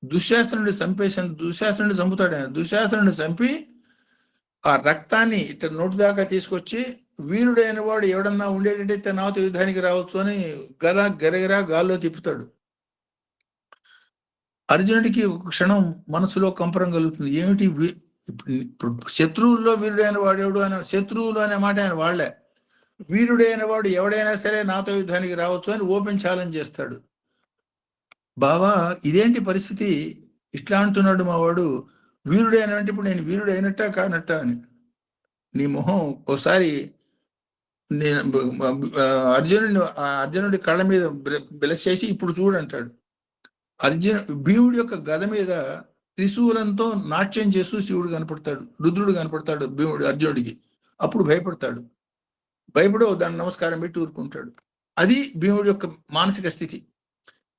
దుశ్శాసనుడి చంపుతాడు ఆయన. దుశ్శాసనుడిని చంపి ఆ రక్తాన్ని ఇట్లా నోటి దాకా తీసుకొచ్చి వీరుడైన వాడు ఎవడన్నా ఉండేటంటే నాతో యుద్ధానికి రావచ్చు అని గరగరా గాల్లో తిప్పుతాడు. అర్జునుడికి ఒక క్షణం మనసులో కంపరం కలుగుతుంది. ఏమిటి శత్రువుల్లో వీరుడైన వాడెవడు అనే శత్రువులు అనే మాట ఆయన వాళ్లే. వీరుడైన వాడు ఎవడైనా సరే నాతో యుద్ధానికి రావచ్చు అని ఓపెన్ ఛాలెంజ్ చేస్తాడు. బావా ఇదేంటి పరిస్థితి, ఇట్లా అంటున్నాడు మా వాడు, వీరుడైన అంటే ఇప్పుడు నేను వీరుడు అయినట్టా కానట్టా అని. నీ మొహం ఒకసారి నేను అర్జునుడి కళ్ళ మీద బ్లెస్ చేసి ఇప్పుడు చూడంటాడు. భీముడి యొక్క గద మీద త్రిశూలంతో నాట్యం చేస్తూ శివుడు కనపడతాడు, రుద్రుడు కనపడతాడు అర్జునుడికి. అప్పుడు భయపడో దాన్ని నమస్కారం పెట్టి ఊరుకుంటాడు. అది భీముడి యొక్క మానసిక స్థితి.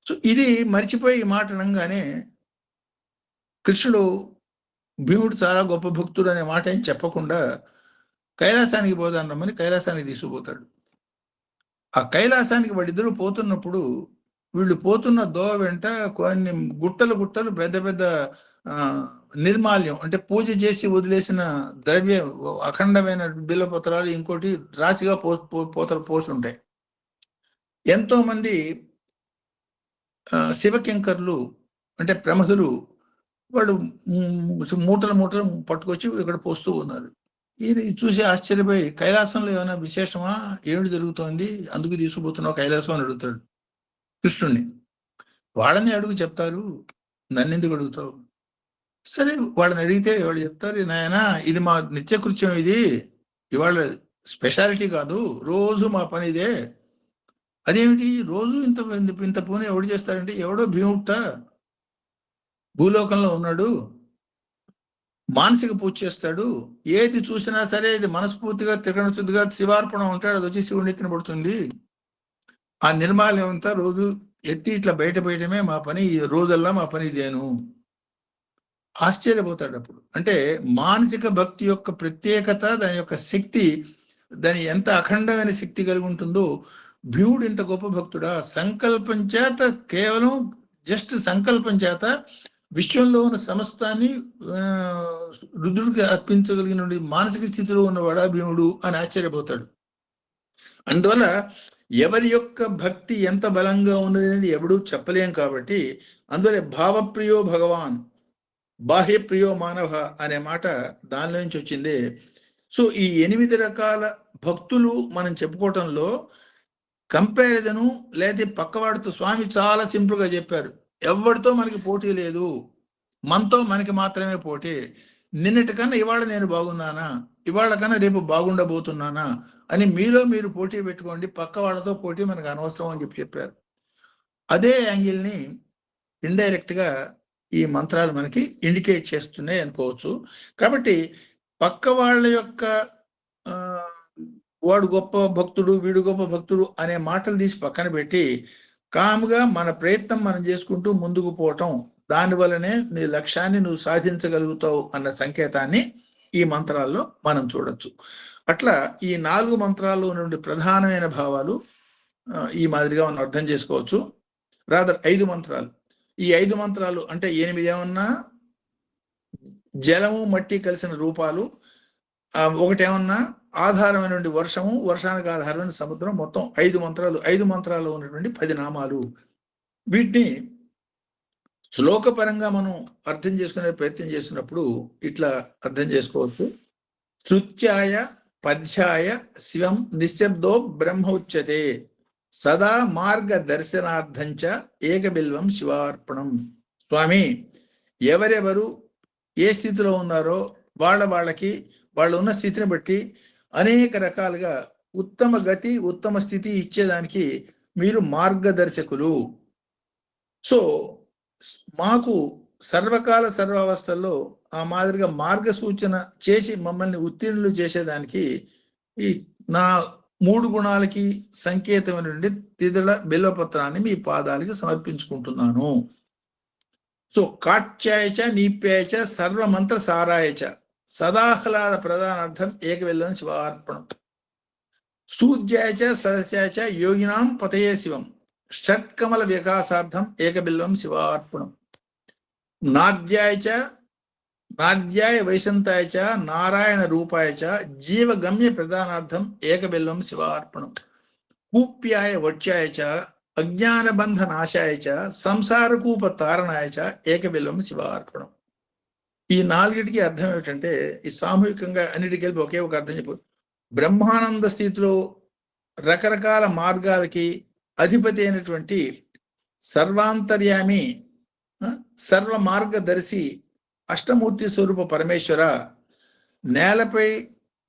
సో ఇది మర్చిపోయి మాట అనగానే కృష్ణుడు భీముడు చాలా గొప్ప భక్తుడు అనే మాట ఏం చెప్పకుండా కైలాసానికి పోదాం రమ్మని కైలాసానికి తీసుకుపోతాడు. ఆ కైలాసానికి వాళ్ళిద్దరూ పోతున్నప్పుడు వీళ్ళు పోతున్న దోవ వెంట కొన్ని గుట్టలు పెద్ద పెద్ద నిర్మాల్యం అంటే పూజ చేసి వదిలేసిన ద్రవ్య అఖండమైన బిల్లపత్రాలు ఇంకోటి రాశిగా పోసి ఉంటాయి. ఎంతో మంది శివకింకర్లు అంటే ప్రమదులు వాళ్ళు మూటలు పట్టుకొచ్చి ఇక్కడ పోస్తూ ఉన్నారు. ఈయన చూసి ఆశ్చర్యపోయి కైలాసంలో ఏమైనా విశేషమా, ఏమిటి జరుగుతోంది, అందుకు తీసుకుపోతున్నావు కైలాసం అని అడుగుతాడు కృష్ణుణ్ణి. వాళ్ళని అడుగు చెప్తారు, నన్నెందుకు అడుగుతావు? సరే వాళ్ళని అడిగితే వాళ్ళు చెప్తారు, నాయనా ఇది మా నిత్యకృత్యం, ఇది ఇవాళ స్పెషాలిటీ కాదు, రోజు మా పని ఇదే. అదేమిటి రోజు ఇంత పూని ఎవడు చేస్తాడంటే ఎవడో భీముట్ట భూలోకంలో ఉన్నాడు, మానసిక పూజ చేస్తాడు, ఏది చూసినా సరే ఇది మనస్ఫూర్తిగా త్రికరణ శుద్ధిగా శివార్పణం ఉంటాడు, అది వచ్చి శివుని ఎత్తిన పడుతుంది. ఆ నిర్మాల్యం అంతా రోజు ఎత్తి ఇట్లా బయటమే మా పని, ఈ రోజల్లా మా పని ఇదేను. ఆశ్చర్యపోతాడు అప్పుడు. అంటే మానసిక భక్తి యొక్క ప్రత్యేకత, దాని యొక్క శక్తి, దాని ఎంత అఖండమైన శక్తి కలిగి ఉంటుందో. భీముడు ఇంత గొప్ప భక్తుడా, సంకల్పం చేత, కేవలం జస్ట్ సంకల్పం చేత విశ్వంలో ఉన్న సమస్తాన్ని రుద్రుడికి అర్పించగలిగిన మానసిక స్థితిలో ఉన్నవాడా భీముడు అని ఆశ్చర్యపోతాడు. అందువల్ల ఎవరి యొక్క భక్తి ఎంత బలంగా ఉన్నది అనేది ఎవడూ చెప్పలేం. కాబట్టి అందువల్ల భావప్రియో భగవాన్ బాహ్యప్రియో మానవ అనే మాట దానిలో నుంచి వచ్చింది. సో ఈ 8 రకాల భక్తులు మనం చెప్పుకోవటంలో కంపారిజను లేదా పక్కవాడితో స్వామి చాలా సింపుల్ గా చెప్పారు. ఎవరితో మనకి పోటీ లేదు, మనతో మనకి మాత్రమే పోటీ. నిన్నటి కన్నా ఇవాళ నేను బాగున్నానా, ఇవాళ కన్నా రేపు బాగుండబోతున్నానా అని మీలో మీరు పోటీ పెట్టుకోండి, పక్క వాళ్ళతో పోటీ మనకు అనవసరం అని చెప్పారు. అదే యాంగిల్ని ఇండైరెక్ట్ గా ఈ మంత్రాలు మనకి ఇండికేట్ చేస్తున్నాయి అనుకోవచ్చు. కాబట్టి పక్క వాళ్ళ యొక్క వాడు గొప్ప భక్తుడు, వీడు గొప్ప భక్తుడు అనే మాటలు తీసి పక్కన పెట్టి కాముగా మన ప్రయత్నం మనం చేసుకుంటూ ముందుకు పోవటం, దానివల్లనే నీ లక్ష్యాన్ని నువ్వు సాధించగలుగుతావు అన్న సంకేతాన్ని ఈ మంత్రాల్లో మనం చూడొచ్చు. అట్లా ఈ 4 మంత్రాల్లో నుండి ప్రధానమైన భావాలు ఈ మాదిరిగా మనం అర్థం చేసుకోవచ్చు. రాదర్ 5 మంత్రాలు. ఈ 5 మంత్రాలు అంటే 8 ఏమన్నా జలము మట్టి కలిసిన రూపాలు, ఒకటేమన్నా ఆధారమైనటువంటి వర్షము, వర్షానికి ఆధారమైన సముద్రం, మొత్తం 5 మంత్రాలు. 5 మంత్రాల్లో ఉన్నటువంటి 10 నామాలు. వీటిని శ్లోకపరంగా మనం అర్థం చేసుకునే ప్రయత్నం చేసినప్పుడు ఇట్లా అర్థం చేసుకోవచ్చు. శృత్యాయ పద్యాయ శివం నిశ్శబ్దో బ్రహ్మ ఉచ్యతే సదా మార్గ దర్శనార్థంచ ఏకబిల్వం శివార్పణం. స్వామి ఎవరెవరు ఏ స్థితిలో ఉన్నారో వాళ్ళకి వాళ్ళు ఉన్న స్థితిని బట్టి అనేక రకాలుగా ఉత్తమ గతి, ఉత్తమ స్థితి ఇచ్చేదానికి మీరు మార్గదర్శకులు. సో మాకు సర్వకాల సర్వావస్థల్లో ఆ మాదిరిగా మార్గసూచన చేసి మమ్మల్ని ఉత్తీర్ణులు చేసేదానికి ఈ నా 3 గుణాలకి సంకేతమైనటువంటి తిథుల బిల్వపత్రాన్ని మీ పాదాలకి సమర్పించుకుంటున్నాను. సో కాట్యాయచ నీప్యాయచ సర్వమంత్ర సారాయచ సదాహ్లాద ప్రధానార్థం ఏకబిల్వం శివార్పణం. సూజ్యాయచ సదస్యాచ యోగినాం పతయే శివం షట్కమల వికాసార్థం ఏకబిల్వం శివార్పణం. నాద్యాయచ నాద్యాయ వైశంతాయచ నారాయణ రూపాయచ జీవగమ్య ప్రధానార్థం ఏకబిల్వం శివార్పణం. కూప్యాయ వక్ష్యాయచ అజ్ఞానబంధ నాశాయచ సంసారకూప తారణాయచ ఏకబిల్వం శివార్పణం. ఈ 4టికి అర్థం ఏమిటంటే, ఈ సామూహికంగా అన్నిటికి కలిపి ఒకే ఒక అర్థం చెప్పు. బ్రహ్మానంద స్థితిలో రకరకాల మార్గాలకి అధిపతి అయినటువంటి సర్వాంతర్యామి సర్వ మార్గదర్శి అష్టమూర్తి స్వరూప పరమేశ్వర, నేలపై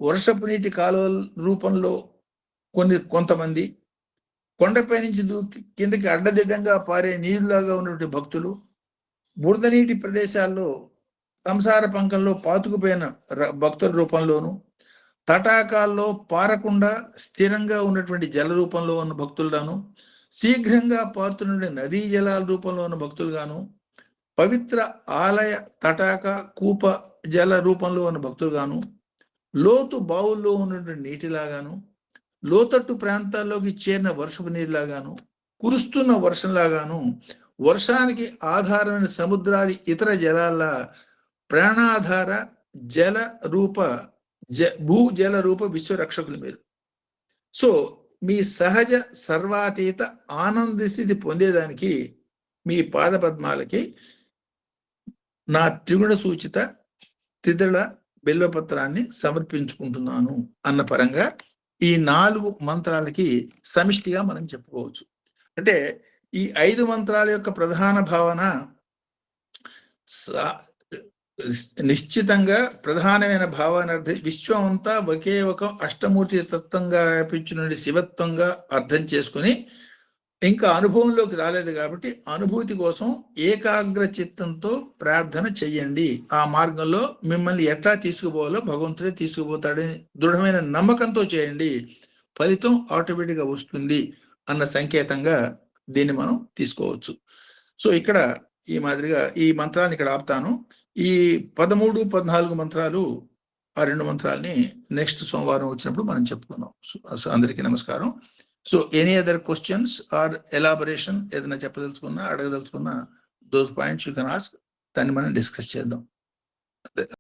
వర్షపు నీటి కాలువల రూపంలో కొంతమంది, కొండపై నుంచి దూకి కిందకి అడ్డదిడ్డంగా పారే నీరులాగా ఉన్నటువంటి భక్తులు, బురద నీటి ప్రదేశాల్లో సంసార పంకంలో పాతుకుపోయిన భక్తుల రూపంలోను, తటాకాల్లో పారకుండా స్థిరంగా ఉన్నటువంటి జల రూపంలో ఉన్న భక్తులుగాను, శీఘ్రంగా పారుతున్న నదీ జలాల రూపంలో ఉన్న భక్తులుగాను, పవిత్ర ఆలయ తటాక కూప జల రూపంలో ఉన్న భక్తులుగాను, లోతు బావుల్లో ఉన్నటువంటి నీటిలాగాను, లోతట్టు ప్రాంతాల్లోకి చేరిన వర్షపు నీరులాగాను, కురుస్తున్న వర్షంలాగాను, వర్షానికి ఆధారమైన సముద్రాది ఇతర జలాల ప్రాణాధార జల రూప భూజల రూప విశ్వరక్షకులు మీరు. సో మీ సహజ సర్వాతీత ఆనంద స్థితి పొందేదానికి మీ పాదపద్మాలకి నా త్రిగుణ సూచిత తిథుల బిల్వపత్రాన్ని సమర్పించుకుంటున్నాను అన్న పరంగా ఈ 4 మంత్రాలకి సమిష్టిగా మనం చెప్పుకోవచ్చు. అంటే ఈ 5 మంత్రాల యొక్క ప్రధాన భావన నిశ్చితంగా ప్రధానమైన భావన విశ్వం అంతా ఒకే ఒక అష్టమూర్తి తత్వంగా వ్యాపించిన శివత్వంగా అర్థం చేసుకుని, ఇంకా అనుభవంలోకి రాలేదు కాబట్టి అనుభూతి కోసం ఏకాగ్ర చిత్తంతో ప్రార్థన చెయ్యండి. ఆ మార్గంలో మిమ్మల్ని ఎట్లా తీసుకుపోవాలో భగవంతుడే తీసుకుపోతాడని దృఢమైన నమ్మకంతో చేయండి, ఫలితం ఆటోమేటిక్గా వస్తుంది అన్న సంకేతంగా దీన్ని మనం తీసుకోవచ్చు. సో ఇక్కడ ఈ మాదిరిగా ఈ మంత్రాన్ని ఇక్కడ ఆపుతాను. ఈ 13, 14 మంత్రాలు, ఆ 2 మంత్రాలని నెక్స్ట్ సోమవారం వచ్చినప్పుడు మనం చెప్పుకుందాం. సో అందరికీ నమస్కారం. So any other questions or elaboration ఏదైనా చెప్పదలుచుకున్నా, అడగదలుచుకున్నా, those points you can ask, దాన్ని మనం డిస్కస్ చేద్దాం.